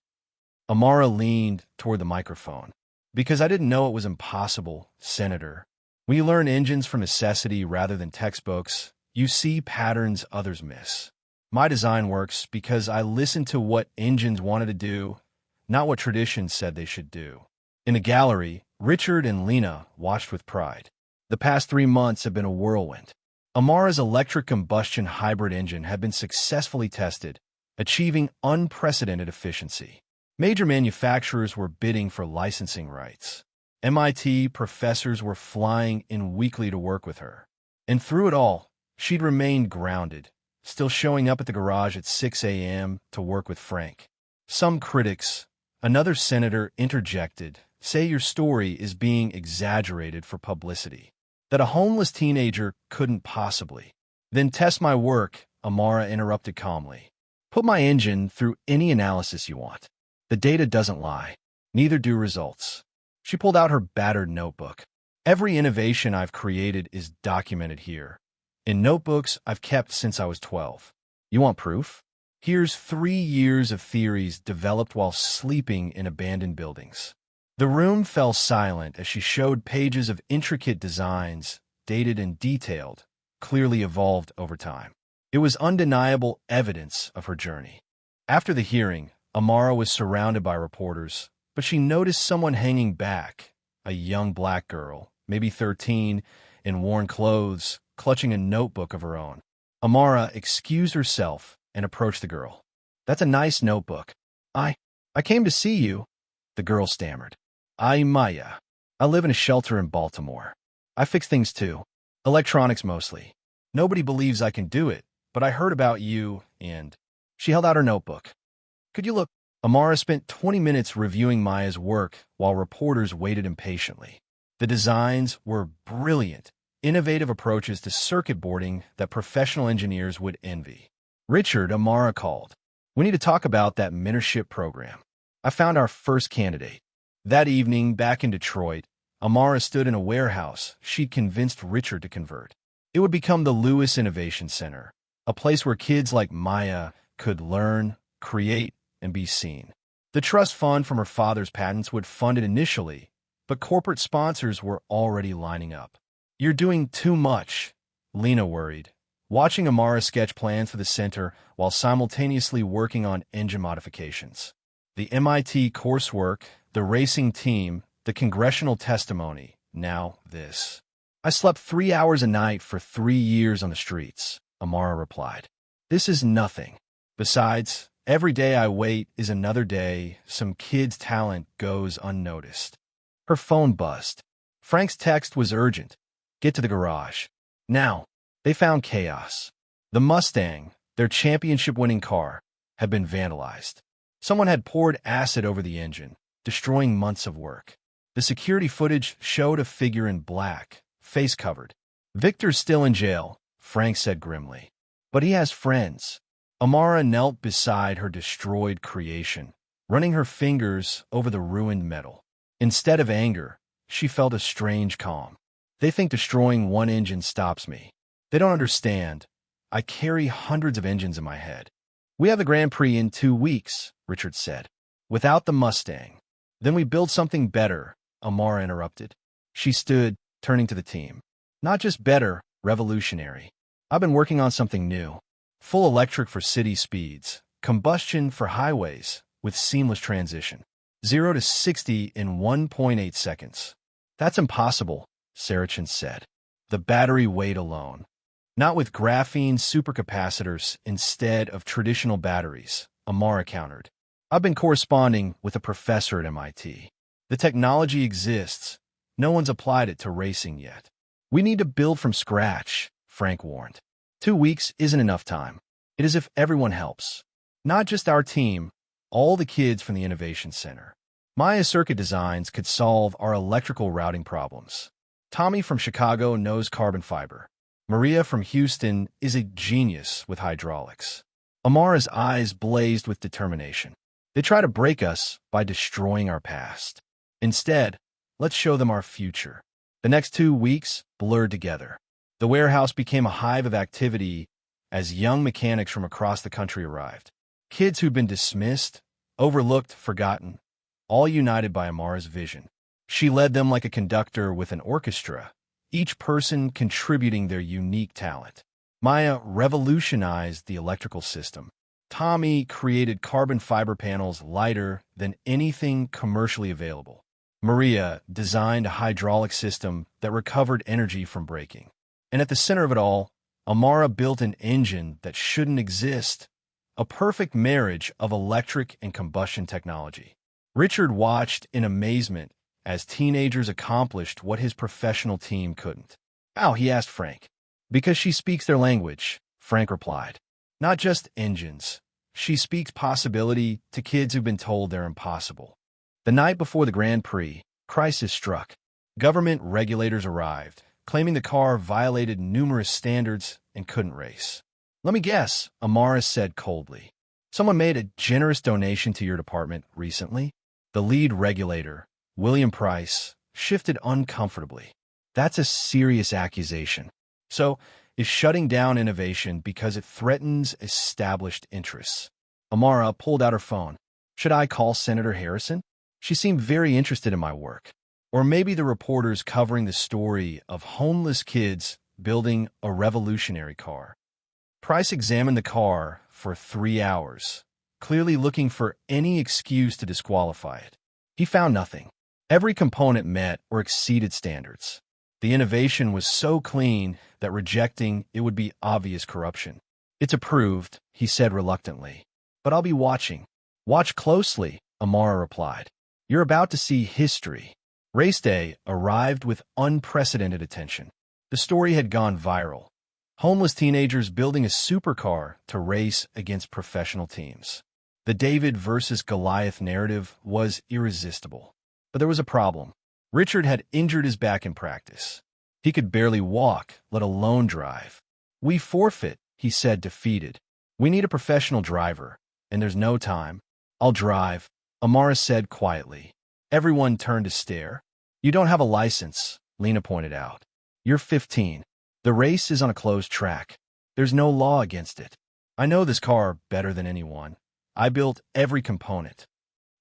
Amara leaned toward the microphone. "Because I didn't know it was impossible, Senator. When you learn engines from necessity rather than textbooks, you see patterns others miss. My design works because I listened to what engines wanted to do, not what tradition said they should do." In the gallery, Richard and Lena watched with pride. The past 3 months had been a whirlwind. Amara's electric combustion hybrid engine had been successfully tested, achieving unprecedented efficiency. Major manufacturers were bidding for licensing rights. MIT professors were flying in weekly to work with her. And through it all, she'd remained grounded, still showing up at the garage at 6 a.m. to work with Frank. Some critics, another senator interjected, say your story is being exaggerated for publicity, that a homeless teenager couldn't possibly. "Then test my work," Amara interrupted calmly. "Put my engine through any analysis you want. The data doesn't lie. Neither do results." She pulled out her battered notebook. "Every innovation I've created is documented here, in notebooks I've kept since I was 12. You want proof? Here's 3 years of theories developed while sleeping in abandoned buildings." The room fell silent as she showed pages of intricate designs, dated and detailed, clearly evolved over time. It was undeniable evidence of her journey. After the hearing, Amara was surrounded by reporters, but she noticed someone hanging back, a young black girl, maybe 13, in worn clothes, clutching a notebook of her own. Amara excused herself and approached the girl. "That's a nice notebook. I came to see you," the girl stammered. "I'm Maya. I live in a shelter in Baltimore. I fix things too. Electronics mostly. Nobody believes I can do it, but I heard about you and..." She held out her notebook. "Could you look?" Amara spent 20 minutes reviewing Maya's work while reporters waited impatiently. The designs were brilliant, innovative approaches to circuit boarding that professional engineers would envy. "Richard," Amara called. "We need to talk about that mentorship program. I found our first candidate." That evening, back in Detroit, Amara stood in a warehouse she'd convinced Richard to convert. It would become the Lewis Innovation Center, a place where kids like Maya could learn, create, and be seen. The trust fund from her father's patents would fund it initially, but corporate sponsors were already lining up. "You're doing too much," Lena worried, watching Amara sketch plans for the center while simultaneously working on engine modifications. The MIT coursework, the racing team, the congressional testimony, now this. "I slept 3 hours a night for 3 years on the streets," Amara replied. "This is nothing. Besides, every day I wait is another day some kid's talent goes unnoticed." Her phone buzzed. Frank's text was urgent. "Get to the garage. Now." They found chaos. The Mustang, their championship-winning car, had been vandalized. Someone had poured acid over the engine, destroying months of work. The security footage showed a figure in black, face covered. "Victor's still in jail," Frank said grimly. "But he has friends." Amara knelt beside her destroyed creation, running her fingers over the ruined metal. Instead of anger, she felt a strange calm. They think destroying one engine stops me. They don't understand. I carry hundreds of engines in my head. We have the Grand Prix in 2 weeks, Richard said. Without the Mustang. Then we build something better, Amara interrupted. She stood, turning to the team. Not just better, revolutionary. I've been working on something new. Full electric for city speeds, combustion for highways, with seamless transition. 0 to 60 in 1.8 seconds. That's impossible, Saracen said. The battery weight alone. Not with graphene supercapacitors instead of traditional batteries, Amara countered. I've been corresponding with a professor at MIT. The technology exists. No one's applied it to racing yet. We need to build from scratch, Frank warned. 2 weeks isn't enough time. It is if everyone helps. Not just our team, all the kids from the Innovation Center. Maya's circuit designs could solve our electrical routing problems. Tommy from Chicago knows carbon fiber. Maria from Houston is a genius with hydraulics. Amara's eyes blazed with determination. They try to break us by destroying our past. Instead, let's show them our future. The next 2 weeks blurred together. The warehouse became a hive of activity as young mechanics from across the country arrived. Kids who'd been dismissed, overlooked, forgotten, all united by Amara's vision. She led them like a conductor with an orchestra, each person contributing their unique talent. Maya revolutionized the electrical system. Tommy created carbon fiber panels lighter than anything commercially available. Maria designed a hydraulic system that recovered energy from braking. And at the center of it all, Amara built an engine that shouldn't exist, a perfect marriage of electric and combustion technology. Richard watched in amazement as teenagers accomplished what his professional team couldn't. How? He asked Frank. Because she speaks their language, Frank replied. Not just engines. She speaks possibility to kids who've been told they're impossible. The night before the Grand Prix, crisis struck. Government regulators arrived, claiming the car violated numerous standards and couldn't race. Let me guess, Amara said coldly. Someone made a generous donation to your department recently? The lead regulator, William Price, shifted uncomfortably. That's a serious accusation. So, is shutting down innovation because it threatens established interests? Amara pulled out her phone. Should I call Senator Harrison? She seemed very interested in my work. Or maybe the reporters covering the story of homeless kids building a revolutionary car. Price examined the car for 3 hours, clearly looking for any excuse to disqualify it. He found nothing. Every component met or exceeded standards. The innovation was so clean that rejecting it would be obvious corruption. It's approved, he said reluctantly. But I'll be watching. Watch closely, Amara replied. You're about to see history. Race day arrived with unprecedented attention. The story had gone viral. Homeless teenagers building a supercar to race against professional teams. The David versus Goliath narrative was irresistible. But there was a problem. Richard had injured his back in practice. He could barely walk, let alone drive. We forfeit, he said, defeated. We need a professional driver, and there's no time. I'll drive, Amara said quietly. Everyone turned to stare. You don't have a license, Lena pointed out. You're 15. The race is on a closed track. There's no law against it. I know this car better than anyone. I built every component.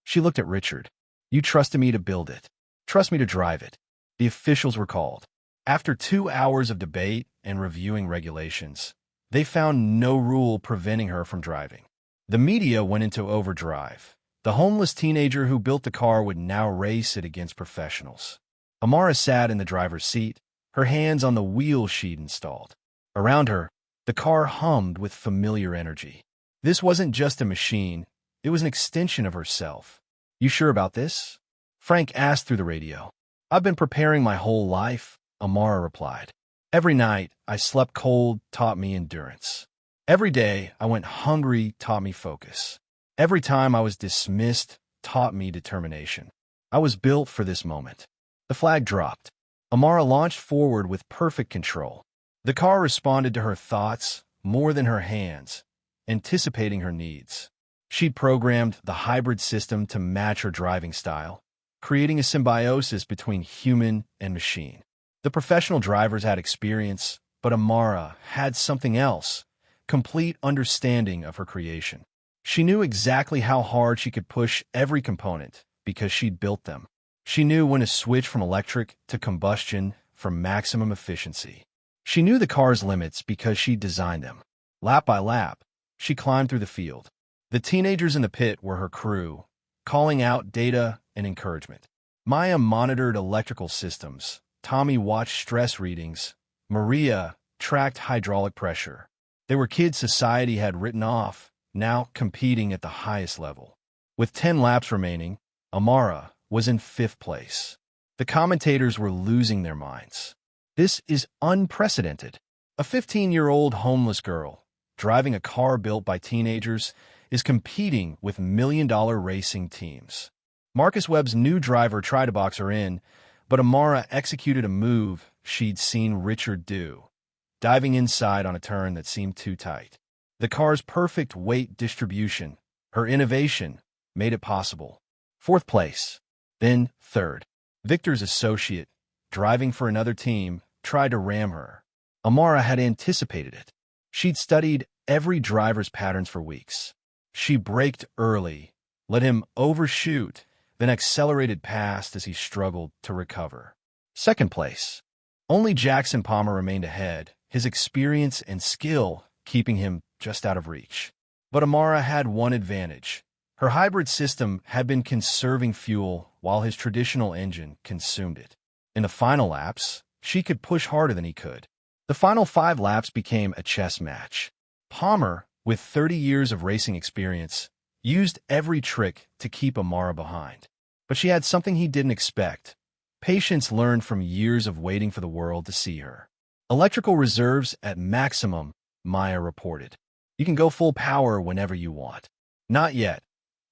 She looked at Richard. You trusted me to build it. Trust me to drive it. The officials were called. After 2 hours of debate and reviewing regulations, they found no rule preventing her from driving. The media went into overdrive. The homeless teenager who built the car would now race it against professionals. Amara sat in the driver's seat, her hands on the wheel she'd installed. Around her, the car hummed with familiar energy. This wasn't just a machine, it was an extension of herself. You sure about this? Frank asked through the radio. I've been preparing my whole life, Amara replied. Every night, I slept cold, taught me endurance. Every day, I went hungry, taught me focus. Every time I was dismissed, taught me determination. I was built for this moment. The flag dropped. Amara launched forward with perfect control. The car responded to her thoughts more than her hands. anticipating her needs. She'd programmed the hybrid system to match her driving style, creating a symbiosis between human and machine. The professional drivers had experience, but Amara had something else, complete understanding of her creation. She knew exactly how hard she could push every component because she'd built them. She knew when to switch from electric to combustion for maximum efficiency. She knew the car's limits because she'd designed them. Lap by lap, she climbed through the field. The teenagers in the pit were her crew, calling out data and encouragement. Maya monitored electrical systems. Tommy watched stress readings. Maria tracked hydraulic pressure. They were kids society had written off, now competing at the highest level. With 10 laps remaining, Amara was in 5th place. The commentators were losing their minds. This is unprecedented. A 15-year-old homeless girl, driving a car built by teenagers, is competing with million-dollar racing teams. Marcus Webb's new driver tried to box her in, but Amara executed a move she'd seen Richard do, diving inside on a turn that seemed too tight. The car's perfect weight distribution, her innovation, made it possible. 4th place, then 3rd. Victor's associate, driving for another team, tried to ram her. Amara had anticipated it. She'd studied every driver's patterns for weeks. She braked early, let him overshoot, then accelerated past as he struggled to recover. 2nd place. Only Jackson Palmer remained ahead, his experience and skill keeping him just out of reach. But Amara had one advantage. Her hybrid system had been conserving fuel while his traditional engine consumed it. In the final laps, she could push harder than he could. The final 5 laps became a chess match. Palmer, with 30 years of racing experience, used every trick to keep Amara behind. But she had something he didn't expect. Patience learned from years of waiting for the world to see her. Electrical reserves at maximum, Maya reported. You can go full power whenever you want. Not yet,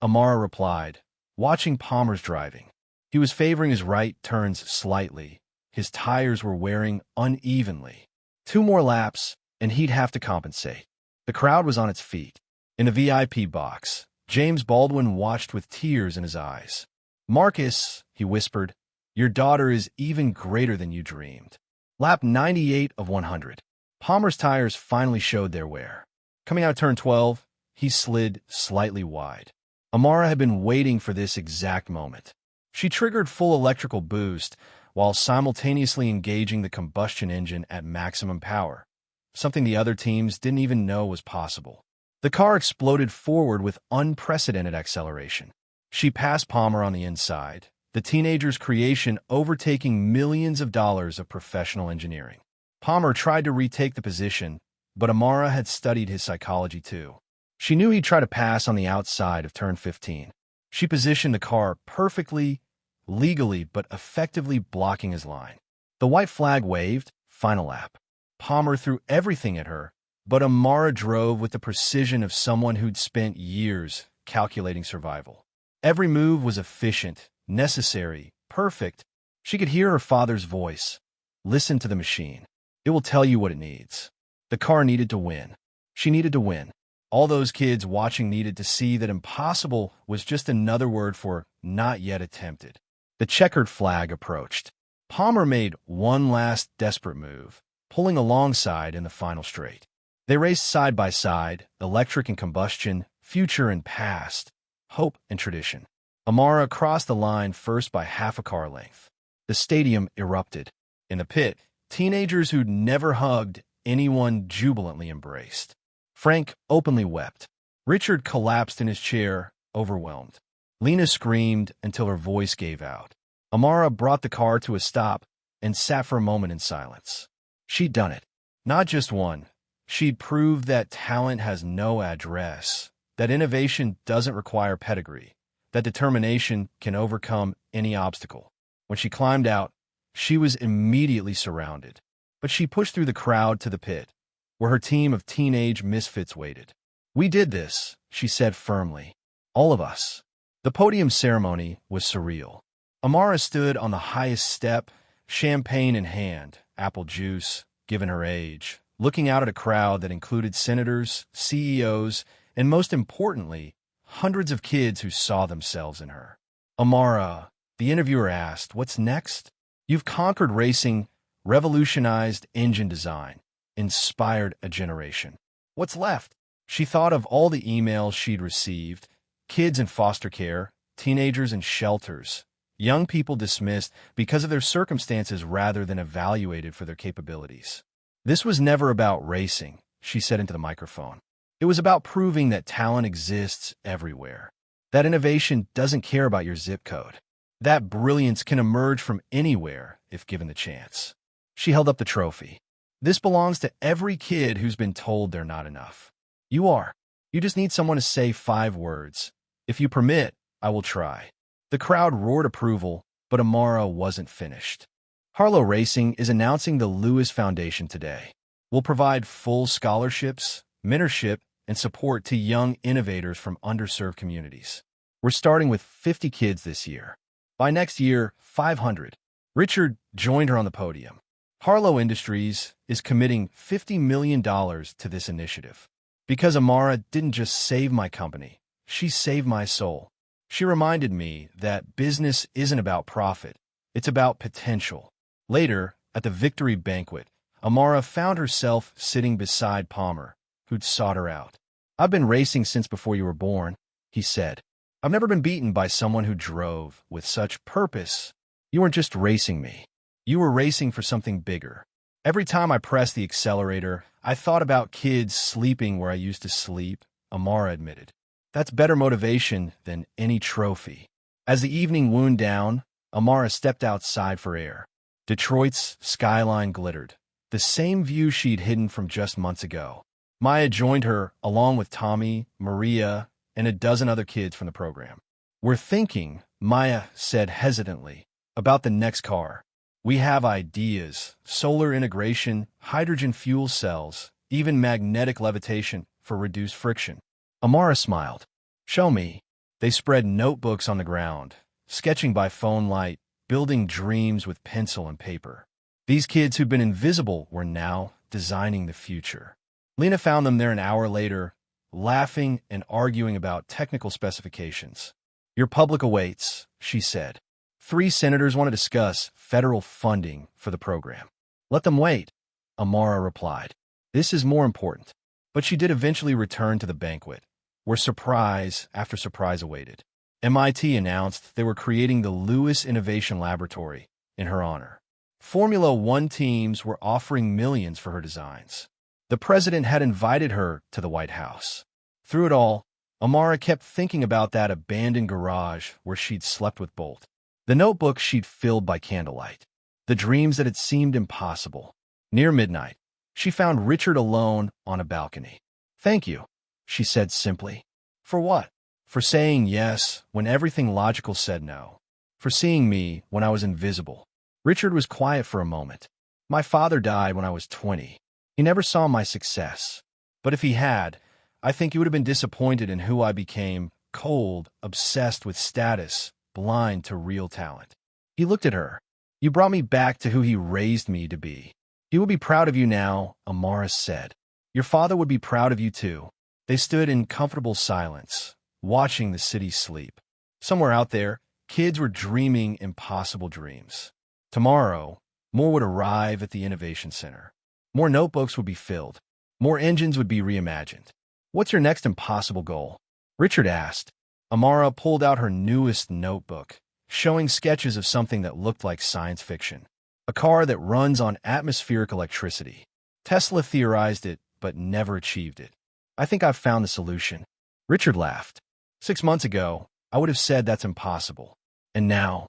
Amara replied, watching Palmer's driving. He was favoring his right turns slightly. His tires were wearing unevenly. 2 more laps, and he'd have to compensate. The crowd was on its feet. In the VIP box, James Baldwin watched with tears in his eyes. Marcus, he whispered, your daughter is even greater than you dreamed. Lap 98 of 100. Palmer's tires finally showed their wear. Coming out turn 12, he slid slightly wide. Amara had been waiting for this exact moment. She triggered full electrical boost while simultaneously engaging the combustion engine at maximum power, something the other teams didn't even know was possible. The car exploded forward with unprecedented acceleration. She passed Palmer on the inside, the teenager's creation overtaking millions of dollars of professional engineering. Palmer tried to retake the position, but Amara had studied his psychology too. She knew he'd try to pass on the outside of turn 15. She positioned the car perfectly, legally, but effectively blocking his line. The white flag waved, final lap. Palmer threw everything at her, but Amara drove with the precision of someone who'd spent years calculating survival. Every move was efficient, necessary, perfect. She could hear her father's voice. Listen to the machine. It will tell you what it needs. The car needed to win. She needed to win. All those kids watching needed to see that impossible was just another word for not yet attempted. The checkered flag approached. Palmer made one last desperate move, pulling alongside in the final straight. They raced side by side, electric and combustion, future and past, hope and tradition. Amara crossed the line first by half a car length. The stadium erupted. In the pit, teenagers who'd never hugged anyone jubilantly embraced. Frank openly wept. Richard collapsed in his chair, overwhelmed. Lena screamed until her voice gave out. Amara brought the car to a stop and sat for a moment in silence. She'd done it. Not just one. She'd proved that talent has no address, that innovation doesn't require pedigree, that determination can overcome any obstacle. When she climbed out, she was immediately surrounded. But she pushed through the crowd to the pit, where her team of teenage misfits waited. We did this, she said firmly. All of us. The podium ceremony was surreal. Amara stood on the highest step, champagne in hand, apple juice, given her age, looking out at a crowd that included senators, CEOs, and most importantly, hundreds of kids who saw themselves in her. Amara, the interviewer asked, what's next? You've conquered racing, revolutionized engine design, inspired a generation. What's left? She thought of all the emails she'd received, kids in foster care, teenagers in shelters, young people dismissed because of their circumstances rather than evaluated for their capabilities. This was never about racing, she said into the microphone. It was about proving that talent exists everywhere, that innovation doesn't care about your zip code, that brilliance can emerge from anywhere if given the chance. She held up the trophy. This belongs to every kid who's been told they're not enough. You are. You just need someone to say 5 words. If you permit, I will try. The crowd roared approval, but Amara wasn't finished. Harlow Racing is announcing the Lewis Foundation today. We'll provide full scholarships, mentorship, and support to young innovators from underserved communities. We're starting with 50 kids this year. By next year, 500. Richard joined her on the podium. Harlow Industries is committing $50 million to this initiative. Because Amara didn't just save my company, she saved my soul. She reminded me that business isn't about profit, it's about potential. Later, at the victory banquet, Amara found herself sitting beside Palmer, who'd sought her out. I've been racing since before you were born, he said. I've never been beaten by someone who drove with such purpose. You weren't just racing me. You were racing for something bigger. Every time I pressed the accelerator, I thought about kids sleeping where I used to sleep, Amara admitted. That's better motivation than any trophy. As the evening wound down, Amara stepped outside for air. Detroit's skyline glittered, the same view she'd hidden from just months ago. Maya joined her, along with Tommy, Maria, and a dozen other kids from the program. We're thinking, Maya said hesitantly, about the next car. We have ideas, solar integration, hydrogen fuel cells, even magnetic levitation for reduced friction. Amara smiled. Show me. They spread notebooks on the ground, sketching by phone light, building dreams with pencil and paper. These kids who'd been invisible were now designing the future. Lena found them there an hour later, laughing and arguing about technical specifications. Your public awaits, she said. 3 senators want to discuss federal funding for the program. Let them wait, Amara replied. This is more important. But she did eventually return to the banquet, where surprise after surprise awaited. MIT announced they were creating the Lewis Innovation Laboratory in her honor. Formula One teams were offering millions for her designs. The president had invited her to the White House. Through it all, Amara kept thinking about that abandoned garage where she'd slept with Bolt, the notebook she'd filled by candlelight, the dreams that had seemed impossible. Near midnight, she found Richard alone on a balcony. Thank you, she said simply. For what? For saying yes when everything logical said no. For seeing me when I was invisible. Richard was quiet for a moment. My father died when I was 20. He never saw my success. But if he had, I think he would have been disappointed in who I became, cold, obsessed with status, blind to real talent. He looked at her. You brought me back to who he raised me to be. He will be proud of you now, Amara said. Your father would be proud of you too. They stood in comfortable silence, watching the city sleep. Somewhere out there, kids were dreaming impossible dreams. Tomorrow, more would arrive at the Innovation Center. More notebooks would be filled. More engines would be reimagined. What's your next impossible goal? Richard asked. Amara pulled out her newest notebook, showing sketches of something that looked like science fiction. A car that runs on atmospheric electricity. Tesla theorized it, but never achieved it. I think I've found the solution. Richard laughed. 6 months ago, I would have said that's impossible. And now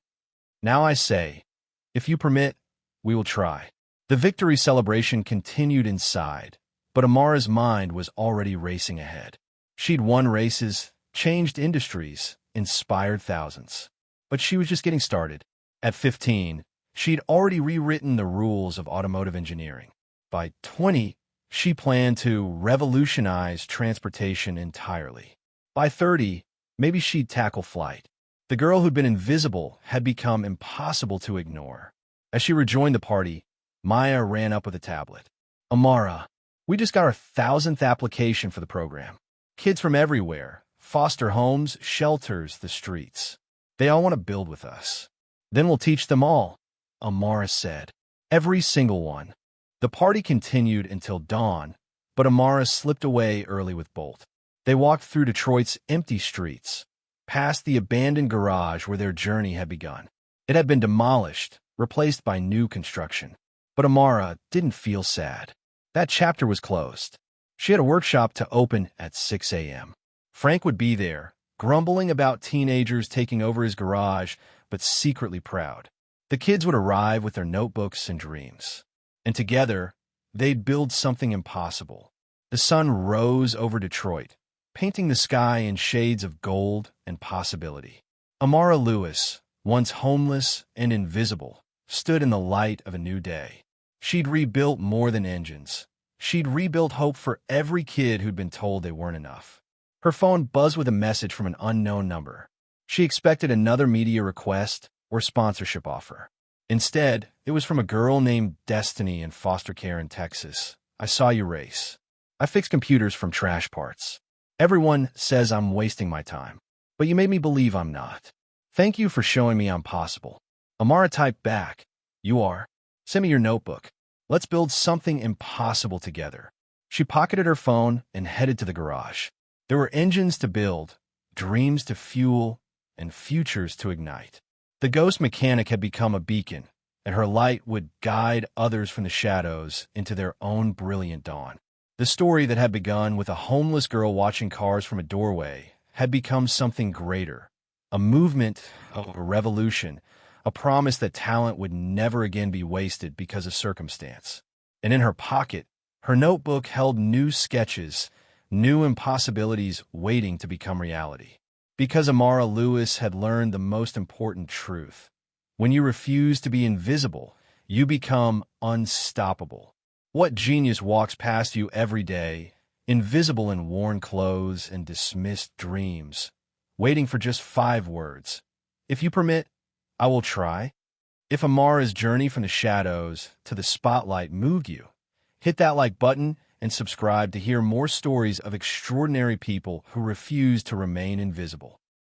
I say, if you permit, we will try. The victory celebration continued inside, but Amara's mind was already racing ahead. She'd won races, changed industries, inspired thousands. But she was just getting started. At 15, she'd already rewritten the rules of automotive engineering. By 20, she planned to revolutionize transportation entirely. By 30, maybe she'd tackle flight. The girl who'd been invisible had become impossible to ignore. As she rejoined the party, Maya ran up with a tablet. Amara, We just got our 1,000th application for the program. Kids from everywhere, foster homes, shelters, the streets. They all want to build with us. Then we'll teach them all, Amara said. Every single one. The party continued until dawn, but Amara slipped away early with Bolt. They walked through Detroit's empty streets, past the abandoned garage where their journey had begun. It had been demolished, replaced by new construction. But Amara didn't feel sad. That chapter was closed. She had a workshop to open at 6 a.m. Frank would be there, grumbling about teenagers taking over his garage, but secretly proud. The kids would arrive with their notebooks and dreams. And together, they'd build something impossible. The sun rose over Detroit, painting the sky in shades of gold and possibility. Amara Lewis, once homeless and invisible, stood in the light of a new day. She'd rebuilt more than engines. She'd rebuilt hope for every kid who'd been told they weren't enough. Her phone buzzed with a message from an unknown number. She expected another media request or sponsorship offer. Instead, it was from a girl named Destiny in foster care in Texas. I saw you race. I fix computers from trash parts. Everyone says I'm wasting my time, but you made me believe I'm not. Thank you for showing me I'm possible. Amara typed back, you are. Send me your notebook. Let's build something impossible together. She pocketed her phone and headed to the garage. There were engines to build, dreams to fuel, and futures to ignite. The ghost mechanic had become a beacon, and her light would guide others from the shadows into their own brilliant dawn. The story that had begun with a homeless girl watching cars from a doorway had become something greater, a movement, a revolution, a promise that talent would never again be wasted because of circumstance. And in her pocket, her notebook held new sketches, new impossibilities waiting to become reality. Because Amara Lewis had learned the most important truth. When you refuse to be invisible, you become unstoppable. What genius walks past you every day, invisible in worn clothes and dismissed dreams, waiting for just 5 words? If you permit, I will try. If Amara's journey from the shadows to the spotlight moved you, hit that like button and subscribe to hear more stories of extraordinary people who refuse to remain invisible.